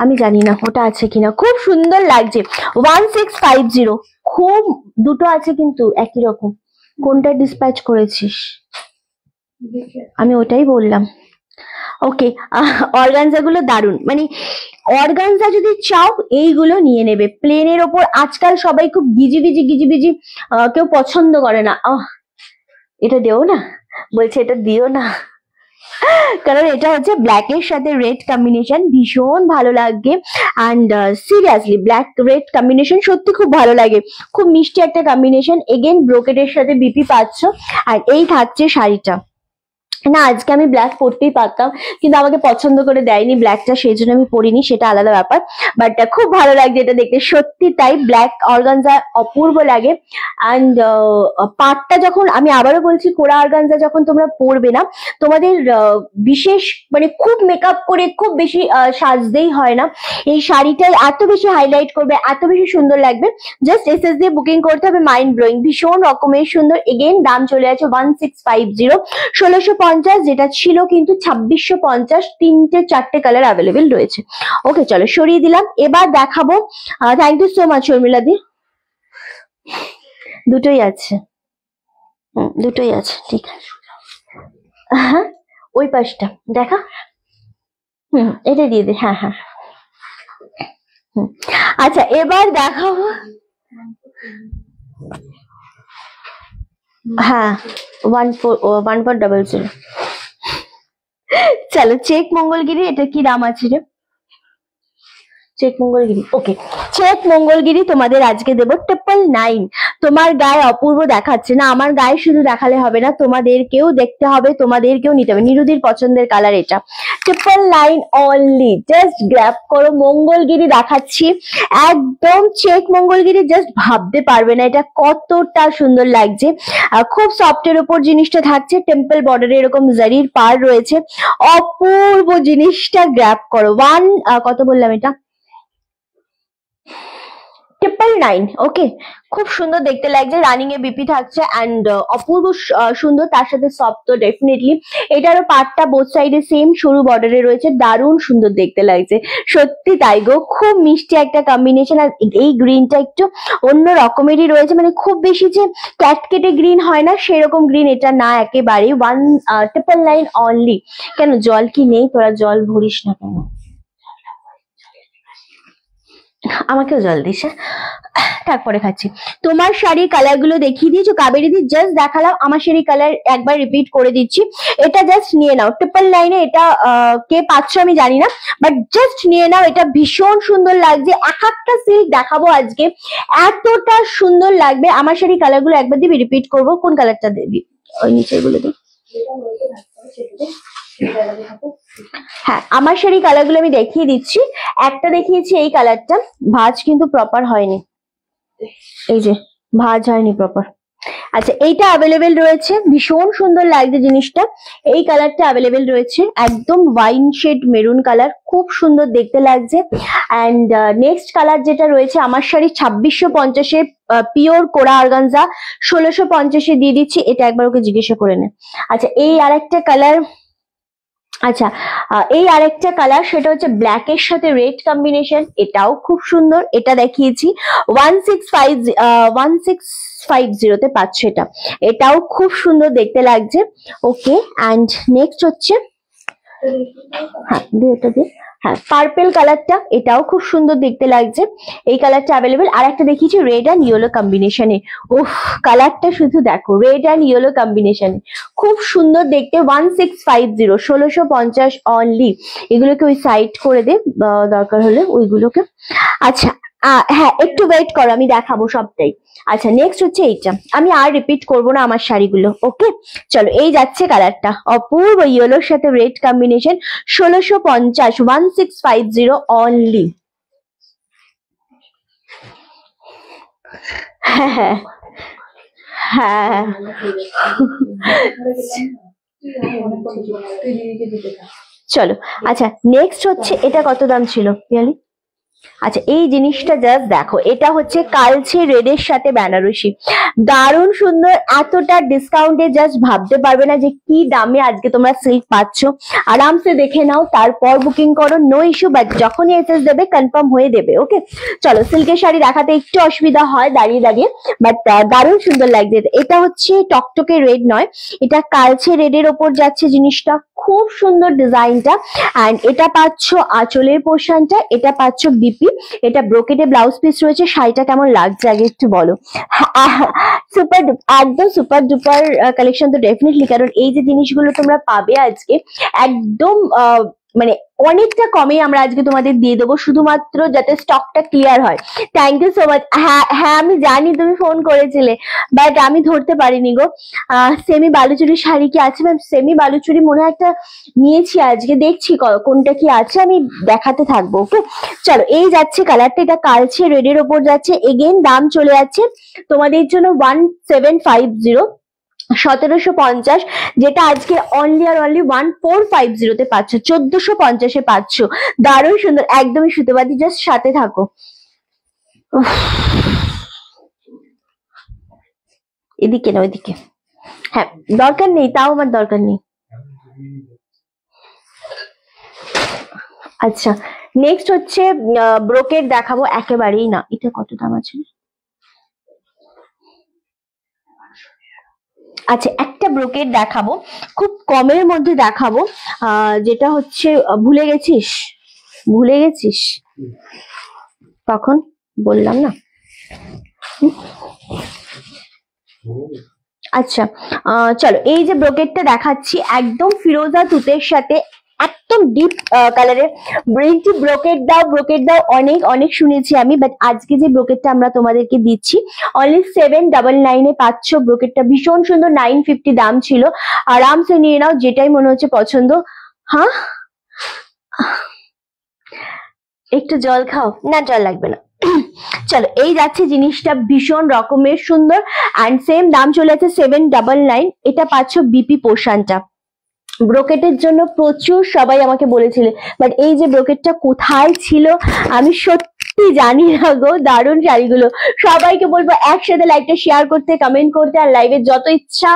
আমি জানি না ওটা আছে কিনা। খুব সুন্দর লাগছে। 1650, খুব দুটো আছে কিন্তু একই রকম। কোনটা ডিসপ্যাচ করেছিস? আমি ওটাই বললাম। ওকে, অর্গানজা গুলো দারুন, মানে অর্গানজা যদি চাও এইগুলো নিয়ে নেবে। প্লেনের ওপর আজকাল সবাই খুব গিজিবিজি কেউ পছন্দ করে না। এটা দিও না, বলছে এটা দিও না, কারণ এটা হচ্ছে ব্ল্যাক এর সাথে রেড কম্বিনেশন, ভীষণ ভালো লাগে। And seriously black red combination সত্যি খুব ভালো লাগে, খুব মিষ্টি একটা কম্বিনেশন। এগেন ব্রোকেটের সাথে বিপি পাচ্ছ। আর এই থাকছে শাড়িটা। না, আজকে আমি ব্ল্যাক পরতেই পারতাম, কিন্তু আমাকে পছন্দ করে দেয়নি ব্ল্যাকটা, সেই জন্য আমি পরিনি, সেটা আলাদা ব্যাপার। বাট খুব ভালো লাগছে এটা দেখতে, সত্যি তাই। ব্ল্যাক অর্গানজা অপূর্ব লাগে। অ্যান্ড পাটটা যখন, আমি আবারও বলছি, কোরা অর্গানজা যখন তোমরা পরবে না, তোমাদের বিশেষ মানে খুব মেকআপ করে খুব বেশি সাজতেই হয় না। এই শাড়িটা এত বেশি হাইলাইট করবে, এত বেশি সুন্দর লাগবে। জাস্ট এসএস দিয়ে বুকিং করতে হবে, মাইন্ড ব্লোয়িং, ভীষণ রকমের সুন্দর। এগেন দাম চলে আছে 1650, 1650, যেটা ছিল কিন্তু 2650। 3-4টে কালার অ্যাভেলেবেল রয়েছে। ওকে, চলো সরিয়ে দিলাম। এবার দেখাবো, thank you so much Sharmila di. দুটোই আছে, দুটোই আছে, ঠিক আছে। হ্যাঁ, ওই পাশটা দেখা, এটা দিয়ে দে। হ্যাঁ হ্যাঁ, আচ্ছা এবার দেখাবো। হ্যাঁ, 1400। চলো, চেক মঙ্গলগিরি, এটা কি দাম আছে রে? চেক মঙ্গলগিরি, ওকে, চেক মঙ্গলগিরি তোমাদের আজকে দেবো 999। তোমার গায়ে অপূর্ব দেখাচ্ছে না, আমার গায়ে শুধু দেখালে হবে না, তোমাদেরকেও দেখতে হবে, তোমাদেরকেও নিতে হবে। নিরুদির পছন্দের কালার এটা, 999 অনলি। জাস্ট গ্র্যাব করো। মঙ্গলগিরি দেখাচ্ছি, একদম চেক মঙ্গলগিরি, জাস্ট ভাবতে পারবে না এটা কতটা সুন্দর লাগছে। খুব সফটের উপর জিনিসটা থাকছে, টেম্পল বর্ডারে এরকম জারির পার রয়েছে, অপূর্ব জিনিসটা। গ্র্যাব করো। কত বললাম এটা? 999। ওকে, খুব সুন্দর দেখতে লাগছে, রানিং এ বিপি থাকছে, অ্যান্ড অপূর্ব সুন্দর, তার সাথে সফট তো ডেফিনেটলি। এটারও পার্টটা বোথ সাইডে সেম সরু বর্ডারে রয়েছে, দারুণ সুন্দর দেখতে লাগছে, সত্যি তাই গো, খুব মিষ্টি একটা কম্বিনেশন। আর এই গ্রিনটা একটু অন্য রকমেরই রয়েছে, মানে খুব বেশি যে ক্যাটকেটে গ্রিন হয় না সেরকম গ্রিন এটা না, একেবারে। 1999 অনলি। কেন, জল কি নেই? তোরা জল ভরিস না কেন? আমাকেও জল দিস, তারপরে খাচ্ছি। তোমার শাড়ির কালার গুলো দেখিয়ে দিয়েছো কাবেরী দি, জাস্ট দেখালাম। আমার শাড়ির কালার একবার রিপিট করে দিচ্ছি, এটা জাস্ট নিয়ে নাও। 999 এটা কে পাচ্ছ আমি জানি না, বাট জাস্ট নিয়ে নাও, এটা ভীষণ সুন্দর লাগছে। এক একটা সিল্ক দেখাবো আজকে, এতটা সুন্দর লাগবে। আমার শাড়ির কালার গুলো একবার দিবি, রিপিট করবো। কোন কালারটা দিবি? ওই নিচে গুলো দিই। হ্যাঁ, আমার শাড়ি কালার গুলো আমি দেখিয়ে দিচ্ছি। একটা দেখিয়েছি এই কালারটা, ভাঁজ কিন্তু প্রপার হয়নি, এই যে ভাঁজ হয়নি প্রপার। আচ্ছা, এইটা অ্যাভেলেবেল রয়েছে, ভীষণ সুন্দর লাগছে জিনিসটা। এই কালারটা অ্যাভেলেবেল রয়েছে, একদম ওয়াইন শেড মেরুন কালার, খুব সুন্দর দেখতে লাগছে। অ্যান্ড নেক্সট কালার যেটা রয়েছে, আমার শাড়ি 2650-এ পিওর কোরা অর্গানজা, 1650-এ দিয়ে দিচ্ছি। এটা একবার ওকে জিজ্ঞাসা করে নে। আচ্ছা, এই আরেকটা কালার, আচ্ছা এই আরেকটা কালার, সেটা হচ্ছে ব্ল্যাক এর সাথে রেড কম্বিনেশন, এটাও খুব সুন্দর। এটা দেখিয়েছি 1650-তে পাচ্ছ এটা, এটাও খুব সুন্দর দেখতে লাগছে। ওকে, অ্যান্ড নেক্সট হচ্ছে, হ্যাঁ এটা দিয়ে, হ্যাঁ পার্পেল কালারটা, এটাও খুব সুন্দর দেখতে লাগছে। এই কালারটা অ্যাভেলেবেল। আর একটা দেখিয়েছি রেড অ্যান্ড ইয়েলো কম্বিনেশনে, উফ কালারটা শুধু দেখো, রেড অ্যান্ড ইয়েলো কম্বিনেশনে খুব সুন্দর দেখতে। 1650, 1650 অনলি। এগুলোকে ওই সাইড করে দে, দরকার হলে ওইগুলোকে। আচ্ছা হ্যাঁ, একটু ওয়েট করো, আমি দেখাবো সবটাই। আচ্ছা, নেক্সট হচ্ছে এইটা, আমি আর রিপিট করবো না আমার শাড়িগুলো। ওকে, চলো, এই যাচ্ছে কালারটা, অপূর্ব ইয়েলোর সাথে রেড কম্বিনেশন, 1650, 1650 অনলি। হ্যাঁ হ্যাঁ, চলো। আচ্ছা, নেক্সট হচ্ছে, এটা কত দাম ছিল পিয়ালি? আচ্ছা, এই জিনিসটা জাস্ট দেখো, এটা হচ্ছে কালচে রেডের সাথে বেনারসি, দারুণ সুন্দর। এতটা ডিসকাউন্টে জাস্ট ভাবতে পারবে না যে কি দামে আজকে তোমরা সিল্ক পাচ্ছ। আরামসে দেখে নাও, তারপর বুকিং করো, নো ইস্যু। বাট যখনই এসএস দেবে কনফার্ম হয়ে দেবে। ওকে, চলো, সিল্কের শাড়ি দেখাতে একটু অসুবিধা হয় দাঁড়িয়ে দাঁড়িয়ে, বাট দারুণ সুন্দর লাগছে। এটা হচ্ছে টকটকে রেড নয়, এটা কালচে রেডের ওপর যাচ্ছে জিনিসটা, খুব সুন্দর ডিজাইনটা। অ্যান্ড এটা পাচ্ছ আঁচলের পোর্শনটা, এটা পাচ্ছ বিপি, এটা ব্রোকেটে ব্লাউজ পিস রয়েছে। শাড়িটা কেমন লাগছে আগে একটু বলো। সুপার, একদম সুপার ডুপার কালেকশন তো ডেফিনেটলি, কারণ এই যে জিনিসগুলো তোমরা পাবে আজকে একদম মানে অনেকটা কমে আমরা আজকে তোমাদের দিয়ে দেবো, শুধুমাত্র যাতে স্টকটা ক্লিয়ার হয়। Thank you so much. হ্যাঁ হ্যাঁ, আমি জানি তুমি ফোন করেছিলে, বাট আমি ধরতে পারিনি গো। সেমি বালুচুরি শাড়ি কি আছে ম্যাম? সেমি বালুচুরি মনে হয় একটা নিয়েছি আজকে, দেখছি কোনটা কি আছে, আমি দেখাতে থাকবো। ওকে, চলো, এই যাচ্ছে কালারটা, এটা কালচে রেডের ওপর যাচ্ছে। এগেন দাম চলে যাচ্ছে তোমাদের জন্য 1750, 1750, যেটা আজকে অনলি আর অনলি 1450 পাচ্ছ, 1450 পাচ্ছ। দারুণ সুন্দর, একদমই সুতোবাদী, জাস্ট সাথে থাকো। এদিকে না ওইদিকে, হ্যাঁ দরকার নেই, তাও আমার দরকার নেই। আচ্ছা, নেক্সট হচ্ছে ব্রোকেট দেখাবো, একেবারেই না, এটা কত দাম আছে? আচ্ছা, একটা ব্রোকেট দেখাবো, খুব কমের মধ্যে দেখাবো, যেটা হচ্ছে ভুলে গেছিস, ভুলে গেছিস তখন বললাম না। আচ্ছা, চলো, এই যে ব্রোকেটটা দেখাচ্ছি একদম ফিরোজা তুতের সাথে, একদম ডিপ কালারের। ব্রিন্টি ব্রোকেট দাও, ব্রোকেট দাও, অনেক অনেক শুনেছি আমি, বাট আজকে যে ব্রোকেটটা আমরা তোমাদেরকে দিচ্ছি অনলি 799 পাচ্ছ। ব্রোকেটটা ভীষণ সুন্দর, 950 দাম ছিল। আরামসে নিয়ে নাও, যেটাই মনে হচ্ছে পছন্দ। হ্যাঁ, একটু জল খাও না, জল লাগবে না। চলো, এই যাচ্ছে জিনিসটা ভীষণ রকমের সুন্দর, অ্যান্ড সেম দাম চলে আছে 799। এটা পাচ্ছ বিপি পোর্শনটা। ব্রোকেটের জন্য প্রচুর সবাই আমাকে বলেছিলে, বাট এই যে ব্রোকেটটা কোথায় ছিল আমি সত্যি জানি না গো। দারুণ শাড়িগুলো, সবাইকে বলবো একসাথে লাইভটা শেয়ার করতে, কমেন্ট করতে, আর লাইভে যত ইচ্ছা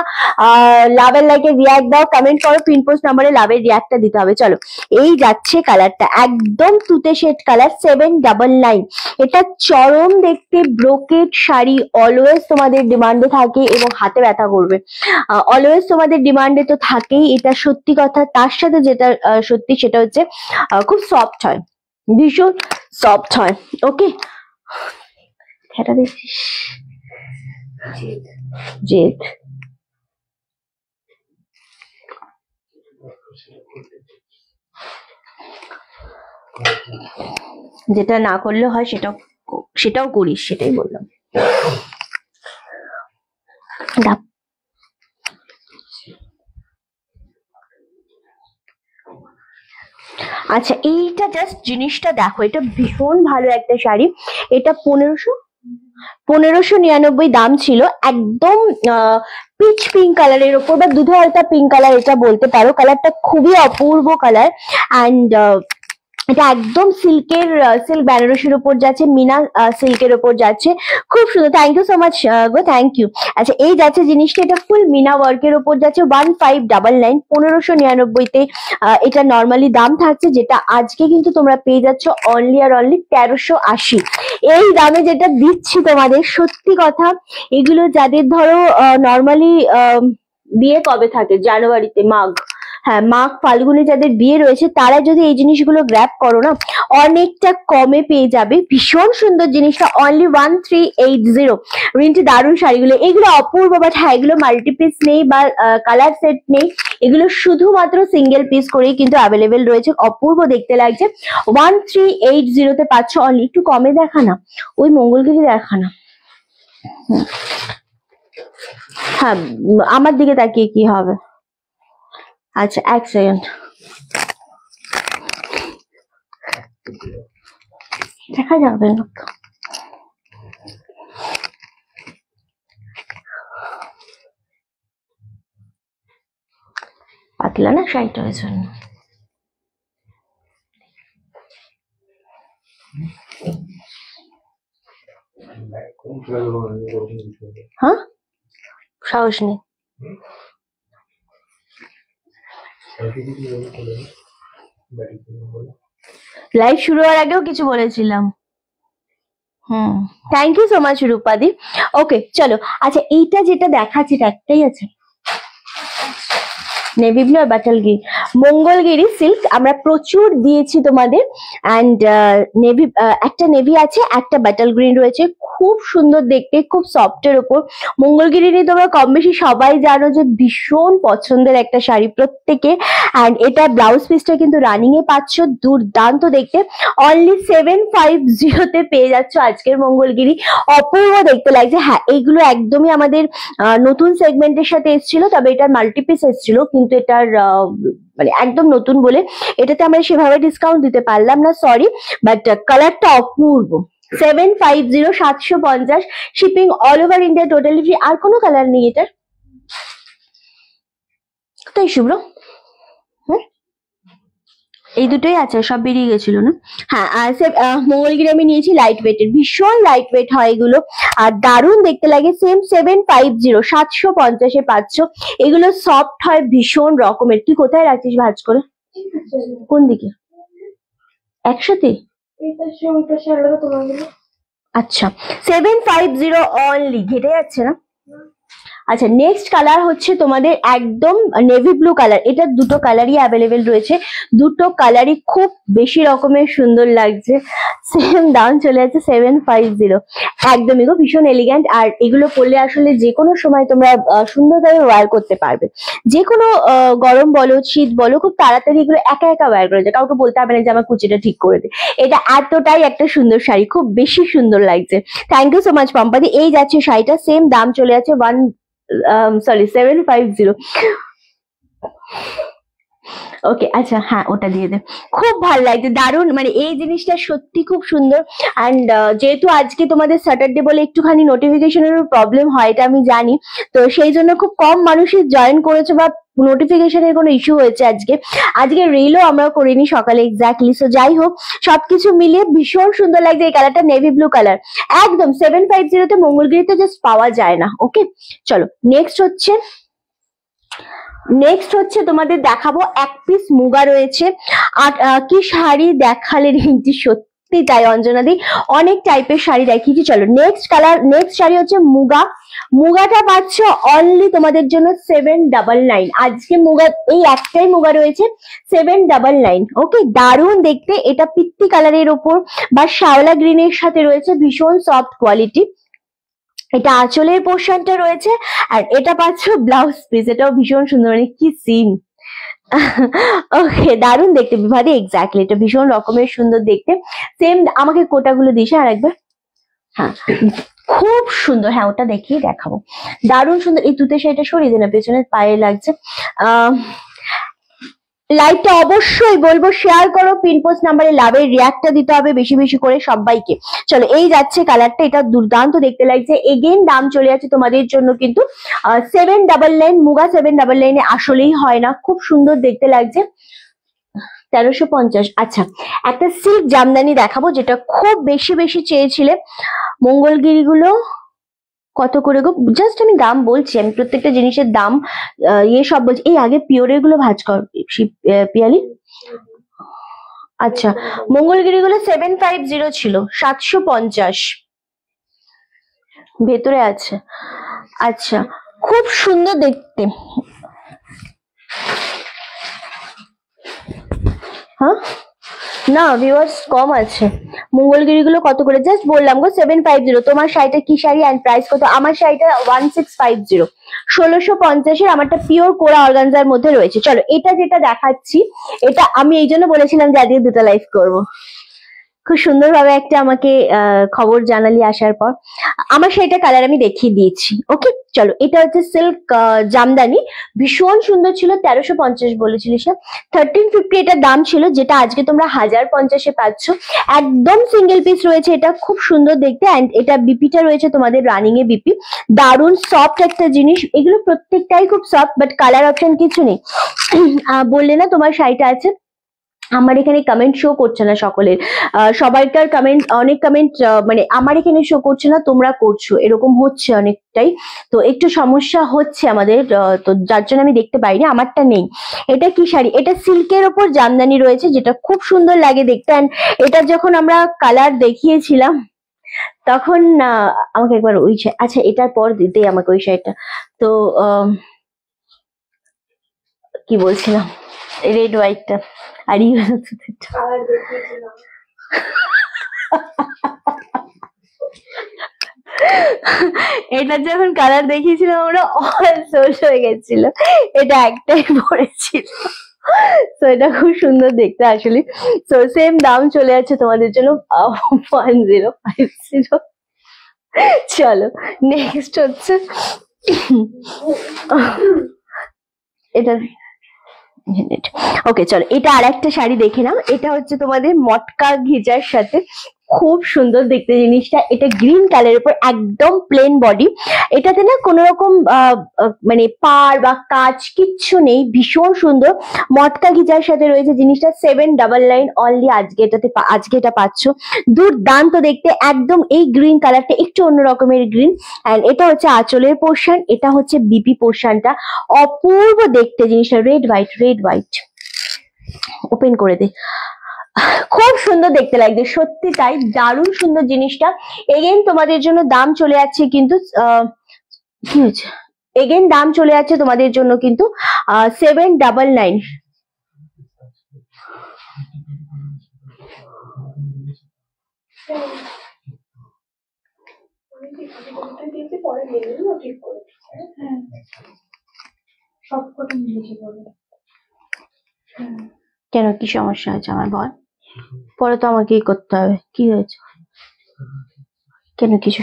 লাভের লাইকে রিয়াক্ট দাও, কমেন্ট করো, পিন পোস্ট নাম্বারে লাভের রিয়াক্টটা দিতে হবে। চলো, এই যাচ্ছে কালারটা একদম তুতে শেড কালার, 799। এটা চরম দেখতে ব্রোকেট শাড়ি, অলওয়েজ তোমাদের ডিমান্ডে থাকে এবং হাতে ব্যথা করবে, অলওয়েজ তোমাদের ডিমান্ডে তো থাকেই, এটা সত্যি কথা। তার সাথে যেটা সত্যি সেটা হচ্ছে খুব সফট হয়, ভীষণ সফট হয়। ওকে, এটা দেখছিস জেদ, যেটা না করলে হয় সেটাও করিস, সেটাই বললাম। আচ্ছা, এইটা জাস্ট জিনিসটা দেখো, এটা ভীষণ ভালো একটা শাড়ি। এটা 1599 দাম ছিল, একদম পিচ পিঙ্ক কালারের ওপর বা দুধে হালকা পিঙ্ক কালার এটা বলতে পারো। কালারটা খুবই অপূর্ব কালার, অ্যান্ড এটা একদম সিল্কের, সিল্ক বেনারসির উপর যাচ্ছে, মিনা সিল্কের উপর যাচ্ছে, খুব সুন্দর। থ্যাংক ইউ সো মাচ গো, থ্যাংক ইউ। আচ্ছা, এই যাচ্ছে জিনিসটা, এটা ফুল মিনা ওয়ার্কের উপর যাচ্ছে, 1599, 1599-তে এটা নর্মালি দাম থাকছে, যেটা আজকে কিন্তু তোমরা পেয়ে যাচ্ছ অনলি আর অনলি 1380। এই দামে যেটা দিচ্ছি তোমাদের, সত্যি কথা, এগুলো যাদের ধরো নর্মালি বিয়ে কবে থাকে, জানুয়ারিতে, হ্যাঁ মাঘ ফাল্গুনে যাদের বিয়ে রয়েছে, তারা যদি এই জিনিসগুলো গ্র্যাব করো না, অনেকটা কমে পেয়ে যাবে। ভীষণ সুন্দর জিনিসটা, অনলি 1380। রিন্টি দারুণ শাড়িগুলো, এগুলো অপূর্ব, বাট হ্যাঁ এগুলো মাল্টি পিস নেই বা কালার সেট নেই, এগুলো শুধুমাত্র সিঙ্গেল পিস করেই কিন্তু অ্যাভেলেবেল রয়েছে। অপূর্ব দেখতে লাগছে, 1380-তে পাচ্ছ অনলি। একটু কমে দেখা না, ওই মঙ্গলগিরি দেখা না। হ্যাঁ, আমার দিকে তাকিয়ে কি হবে? আচ্ছা, এক সেকেন্ড, দেখা যাবে না। পাতলা না শাড়িটা, ওই জন্য। হ্যাঁ, সাহস নেই। লাইভ শুরু হওয়ার আগেও কিছু বলেছিলাম। থ্যাংক ইউ সো মাচ রূপাদি। ওকে চলো, আচ্ছা এইটা যেটা দেখাচ্ছি এটা একটাই আছে, নেভি ব্লু আর বাটালগিরি। মঙ্গলগিরি সিল্ক আমরা প্রচুর দিয়েছি তোমাদের, অ্যান্ড নেভি, একটা নেভি আছে, একটা বাটাল গ্রিন রয়েছে, খুব সুন্দর দেখতে, খুব সফটের উপর। মঙ্গলগিরি নিয়ে তোমরা কম বেশি সবাই জানো যে ভীষণ পছন্দের একটা শাড়ি প্রত্যেকে, অ্যান্ড এটা ব্লাউজ পিসটা কিন্তু রানিং এ পাচ্ছ, দুর্দান্ত দেখতে। অনলি 750 পেয়ে যাচ্ছ আজকের মঙ্গলগিরি, অপূর্ব দেখতে লাগছে। হ্যাঁ, এইগুলো একদমই আমাদের নতুন সেগমেন্টের সাথে এসেছিল, তবে এটার মাল্টিপিস এসেছিল, কিন্তু এটার মানে একদম নতুন বলে এটাতে আমরা সেভাবে ডিসকাউন্ট দিতে পারলাম না, সরি, বাট কালারটা অপূর্ব। 750, 750, shipping all over India, totally free. আর কোনো কালার নেই এটার, তাই শুভ্র? এই দুটোই আছে, সব বেরিয়ে গেছিল না? হ্যাঁ, আর মঙ্গলগিরি আমি নিয়েছি লাইট ওয়েটের, ভীষণ লাইট ওয়েট হয় এগুলো, আর দারুণ দেখতে লাগে। সেম 750, 750 পাচ্ছ। এগুলো সফট হয় ভীষণ রকমের। তুই কোথায় রাখিস ভাঁজ করে? কোন দিকে? একসাথে? আচ্ছা, 750 অনলি, ঘেটে যাচ্ছে না? আচ্ছা, নেক্সট কালার হচ্ছে তোমাদের একদম নেভি ব্লু কালার। এটা দুটো কালারই অ্যাভেলেবেল রয়েছে, দুটো কালারই খুব বেশি রকমের সুন্দর লাগছে। সেম দাম চলে যাচ্ছে 750, একদমই গো, ভীষণ এলিগ্যান্ট। আর এগুলো পরলে আসলে যে কোনো সময় তোমরা সুন্দরভাবে ওয়্যার করতে পারবে, যে কোনো গরম বলো শীত বলো, খুব তাড়াতাড়ি এগুলো একা একা ওয়্যার করে যায়, কাউকে বলতে হবে না যে আমার কুচিটা ঠিক করে দে। এটা এতটাই একটা সুন্দর শাড়ি, খুব বেশি সুন্দর লাগছে। থ্যাংক ইউ সো মাচ পম্পাদি। এই যাচ্ছে শাড়িটা, সেম দাম চলে যাচ্ছে 750। ওকে, আচ্ছা, হ্যাঁ ওটা দিয়ে দে। খুব ভালো লাগছে, দারুণ, মানে এই জিনিসটা সত্যি খুব সুন্দর। অ্যান্ড যেহেতু আজকে তোমাদের স্যাটারডে বলে একটুখানি নোটিফিকেশনের প্রবলেম হয়, এটা আমি জানি, তো সেই জন্য খুব কম মানুষই জয়েন করেছে বা নোটিফিকেশনের কোনো ইস্যু হয়েছে আজকে রিলও আমরা করিনি সকালে এক্স্যাক্টলি। সো যাই হোক, সবকিছু মিলিয়ে ভীষণ সুন্দর লাগছে। এই কালারটা নেভি ব্লু কালার, একদম 750 মঙ্গলগিরিতে জাস্ট পাওয়া যায় না। ওকে চলো, নেক্সট হচ্ছে তোমাদের দেখাবো এক পিস মুগা রয়েছে। আর কি শাড়ি দেখালে রিঙ্কি, সত্যি তাই অঞ্জনা দি, অনেক টাইপের শাড়ি দেখিয়েছি। চলো নেক্সট শাড়ি হচ্ছে মুগাটা পাচ্ছ অনলি তোমাদের জন্য 799। আজকে মুগা, এই একটাই মুগা রয়েছে, 799। ওকে, দারুণ দেখতে। এটা পিত্তি কালারের ওপর বা শ্যাওলা গ্রিনের সাথে রয়েছে, ভীষণ সফট কোয়ালিটি। এটা আঁচলের পোর্শনটা রয়েছে, আর এটা পাচ্ছ ব্লাউজ পিস, এটাও ভীষণ সুন্দর, মানে কি সিন। ওকে, দারুণ দেখতে বিভাদি, এক্স্যাক্টলি, এটা ভীষণ রকমের সুন্দর দেখতে। সেম, আমাকে কোটাগুলো দিস আর একবার। হ্যাঁ, খুব সুন্দর। হ্যাঁ, ওটা দেখাবো, দারুণ সুন্দর। এই তুতে শাড়িটা সরিয়ে দে না, পেছনে পায়ে লাগছে। লাইভটা অবশ্যই বলবো শেয়ার করো, পিনপোস্ট নাম্বারে লাভের রিয়াক্টটা দিতে হবে বেশি বেশি করে সবাইকে। চলো, এই যাচ্ছে কালারটা, এটা দুর্দান্ত দেখতে লাগছে। এগেইন দাম চলে যাচ্ছে তোমাদের জন্য কিন্তু 799। মুগা 799 আসলেই হয় না, খুব সুন্দর দেখতে লাগছে। 1350। আচ্ছা, একটা সিল্ক জামদানি দেখাবো, যেটা খুব বেশি বেশি চেয়েছিলে। মঙ্গলগিরি গুলো কত করে গো? জাস্ট আমি দাম বলছি, আমি প্রত্যেকটা জিনিসের দাম সব বলছি। এই আগে পিওরের গুলো ভাঁজ কর পিয়ালি। আচ্ছা, মঙ্গলগিরি গুলো 750 ছিল, 750 ভেতরে আছে। আচ্ছা, খুব সুন্দর দেখতে। হ্যাঁ না, ভিউয়ার্স কম আছে। মঙ্গলগিরি গুলো কত করে জাস্ট বললাম গো, 750। তোমার শাড়িটা কি শাড়ি অ্যান্ড প্রাইস কত? আমার শাড়িটা 1650, 1650-এর। আমারটা পিওর কোরা অর্গানজার মধ্যে রয়েছে। চলো, এটা যেটা দেখাচ্ছি, এটা আমি এই জন্য বলেছিলাম যে আজকে দুটো লাইভ করবো। খুব সুন্দরভাবে একটা আমাকে খবর জানালি আসার পর। আমার সেটা কালার আমি দেখিয়ে দিয়েছি। ওকে চলো, এটা হচ্ছে সিল্ক জামদানি, ভীষণ সুন্দর ছিল। 1350 বলেছিলিস না? 1350 এটার দাম ছিল, যেটা আজকে তোমরা 1050-এ পাচ্ছ। একদম সিঙ্গেল পিস রয়েছে, এটা খুব সুন্দর দেখতে। অ্যান্ড এটা বিপিটা রয়েছে তোমাদের রানিং এ বিপি, দারুণ সফট একটা জিনিস। এগুলো প্রত্যেকটাই খুব সফট, বাট কালার অপশন কিছু নেই। বললে না তোমার শাড়িটা আছে আমার এখানে কমেন্ট শো করছে না সকলের, সবাইকার কমেন্ট, অনেক কমেন্ট মানে আমার এখানে শো করছে না, তোমরা করছো, এরকম হচ্ছে অনেকটাই। তো একটু সমস্যা হচ্ছে আমাদের, তো যার জন্য আমি দেখতে পাইনি। আমারটা নেই। এটা কি শাড়ি? এটা সিল্কের ওপর জামদানি রয়েছে, যেটা খুব সুন্দর লাগে দেখতে। And এটা যখন আমরা কালার দেখিয়েছিলাম তখন আমাকে একবার ওই আচ্ছা এটার পর দিতে আমাকে ওই শাড়িটা, তো কি বলছিলাম, রেড হোয়াইটটা। আর এটা যখন কালার দেখিয়েছিলাম আমরা অল সোর্স হয়ে গেছিল, এটা একটাই পড়েছিল। তো এটা খুব সুন্দর দেখতে আসলে। তো সেম দাম চলে যাচ্ছে তোমাদের জন্য 1050। চলো নেক্সট হচ্ছে এটা, ওকে চলো এটা আর একটা শাড়ি দেখে নাও। এটা হচ্ছে তোমাদের মটকা ঘিচার সাথে, খুব সুন্দর দেখতে জিনিসটা। এটা গ্রিন কালারের উপর একদম প্লেন বডি, এটাতে না কোনো রকম মানে পার বা কাজ কিচ্ছু নেই, ভীষণ সুন্দর মটকা ঘিচার সাথে রয়েছে জিনিসটা। 799 অনলি আজকে এটা পাচ্ছ। দুর্দান্ত দেখতে একদম। এই গ্রিন কালারটা একটু অন্য রকমের গ্রিন। এন্ড এটা হচ্ছে আঁচলের পোর্শন, এটা হচ্ছে বিপি পোর্শনটা। অপূর্ব দেখতে জিনিসটা, রেড হোয়াইট। ওপেন করে দে, খুব সুন্দর দেখতে লাগবে, সত্যি তাই, দারুণ সুন্দর জিনিসটা। এগেন তোমাদের জন্য দাম চলে যাচ্ছে কিন্তু কি হয়েছে, এগেন দাম চলে যাচ্ছে তোমাদের জন্য কিন্তু 799। কেন, কি সমস্যা আছে আমার বল? পরে তো আমাকেই করতে হবে, কি হয়েছে? কেন কিছু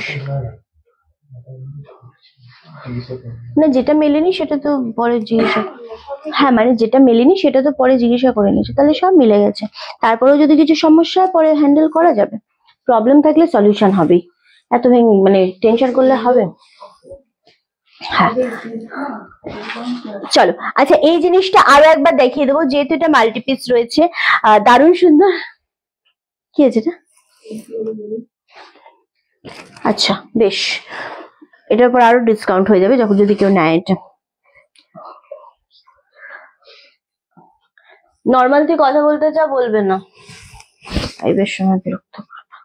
না, যেটা মেলেনি সেটা তো পরে জিজ্ঞাসা, হ্যাঁ মানে যেটা মেলেনি সেটা তো পরে জিজ্ঞাসা করে নিয়েছে, তাহলে সব মিলে গেছে। তারপরেও যদি কিছু সমস্যা হয় পরে হ্যান্ডেল করা যাবে, প্রবলেম থাকলে সলিউশন হবেই, এত মানে টেনশন করলে হবে? হ্যাঁ চলো, আচ্ছা এই জিনিসটা আরো একবার দেখিয়ে দেবো, যেহেতু এটা মাল্টিপিস রয়েছে, দারুণ সুন্দর। কি আছে এটা? আচ্ছা বেশ, এটার উপর আরো ডিসকাউন্ট হয়ে যাবে যখন যদি কেউ নেয় এটা। নর্মাল তুই কথা বলতে যা বলবে না, এই বেশ সময় বিরক্ত করবে।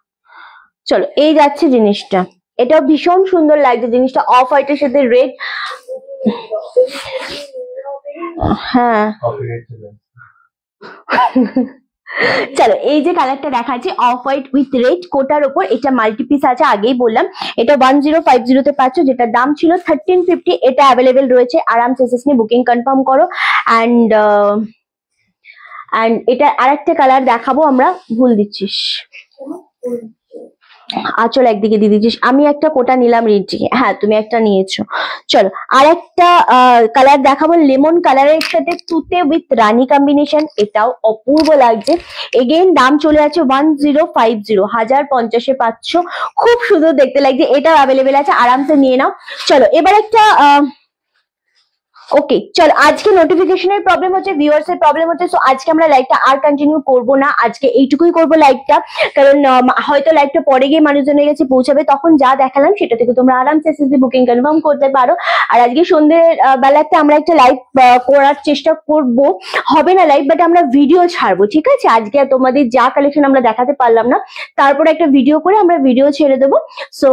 চলো এই যাচ্ছে জিনিসটা, এটা ভীষণ সুন্দর লাগছে জিনিসটা, অফ হোয়াইটের সাথে রেড। হ্যাঁ চলো এই যে কালারটা দেখাচ্ছি অফ হোয়াইট উইথ রেড, কোটার ওপর, এটা মাল্টিপিস আছে, আগেই বললাম। এটা 1050 তে পাচ্ছ, যেটা দাম ছিল 1350। এটা অ্যাভেলেবেল রয়েছে, আরামসে এসএস নিয়ে বুকিং কনফার্ম করো। অ্যান্ড এটা আরেকটা কালার দেখাবো আমরা, ভুল দিচ্ছিস, আঁচল একদিকে দিয়ে দিচ্ছিস, আমি একটা কোটা নিলাম রেড, হ্যাঁ তুমি একটা নিয়েছো। চলো আর একটা কালার দেখাবো, লেমন কালারের সাথে তুতে উইথ রানী কম্বিনেশন, এটাও অপূর্ব লাগছে। এগেইন দাম চলে যাচ্ছে 1050, 1050-এ পাচ্ছ, খুব সুন্দর দেখতে লাগছে, এটাও অ্যাভেলেবেল আছে, আরামসে নিয়ে নাও। চলো এবার একটা ওকে চল, আজকে নোটিফিকেশনের প্রবলেম হচ্ছে, ভিউয়ার্স এর প্রবলেম হচ্ছে, সো আজকে আমরা লাইভটা আর কন্টিনিউ করব না, আজকে এইটুকুই করব লাইভটা, কারণ হয়তো লাইভটা পরে গিয়ে মানুষজনের কাছে পৌঁছাবে, তখন যা দেখালাম সেটা থেকে তোমরা আরামসে এসএসডি বুকিং কনফার্ম করতে পারো। আর আজকে সন্ধ্যের বেলাতে আমরা একটা লাইভ করার চেষ্টা করব, হবে না লাইভ বাট আমরা ভিডিও ছাড়বো, ঠিক আছে? আজকে তোমাদের যা কালেকশন আমরা দেখাতে পারলাম না, তারপর একটা ভিডিও করে আমরা ভিডিও ছেড়ে দেবো। সো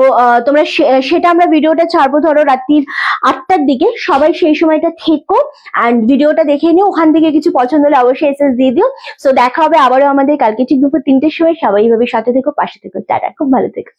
তোমরা সেটা আমরা ভিডিওটা ছাড়বো ধরো রাত্রির 8টার দিকে, সবাই সেই সময়টা থেকো এন্ড ভিডিওটা দেখে নিও, ওখান থেকে কিছু পছন্দ হলে অবশ্যই এসএস দিয়ে দিও। সো দেখা হবে আবারও আমাদের কালকে ঠিক দুপুর 3টের সময়, সবাই এইভাবে সাথে থেকো, পাশে থেকো, টাটা, খুব ভালো থেকো।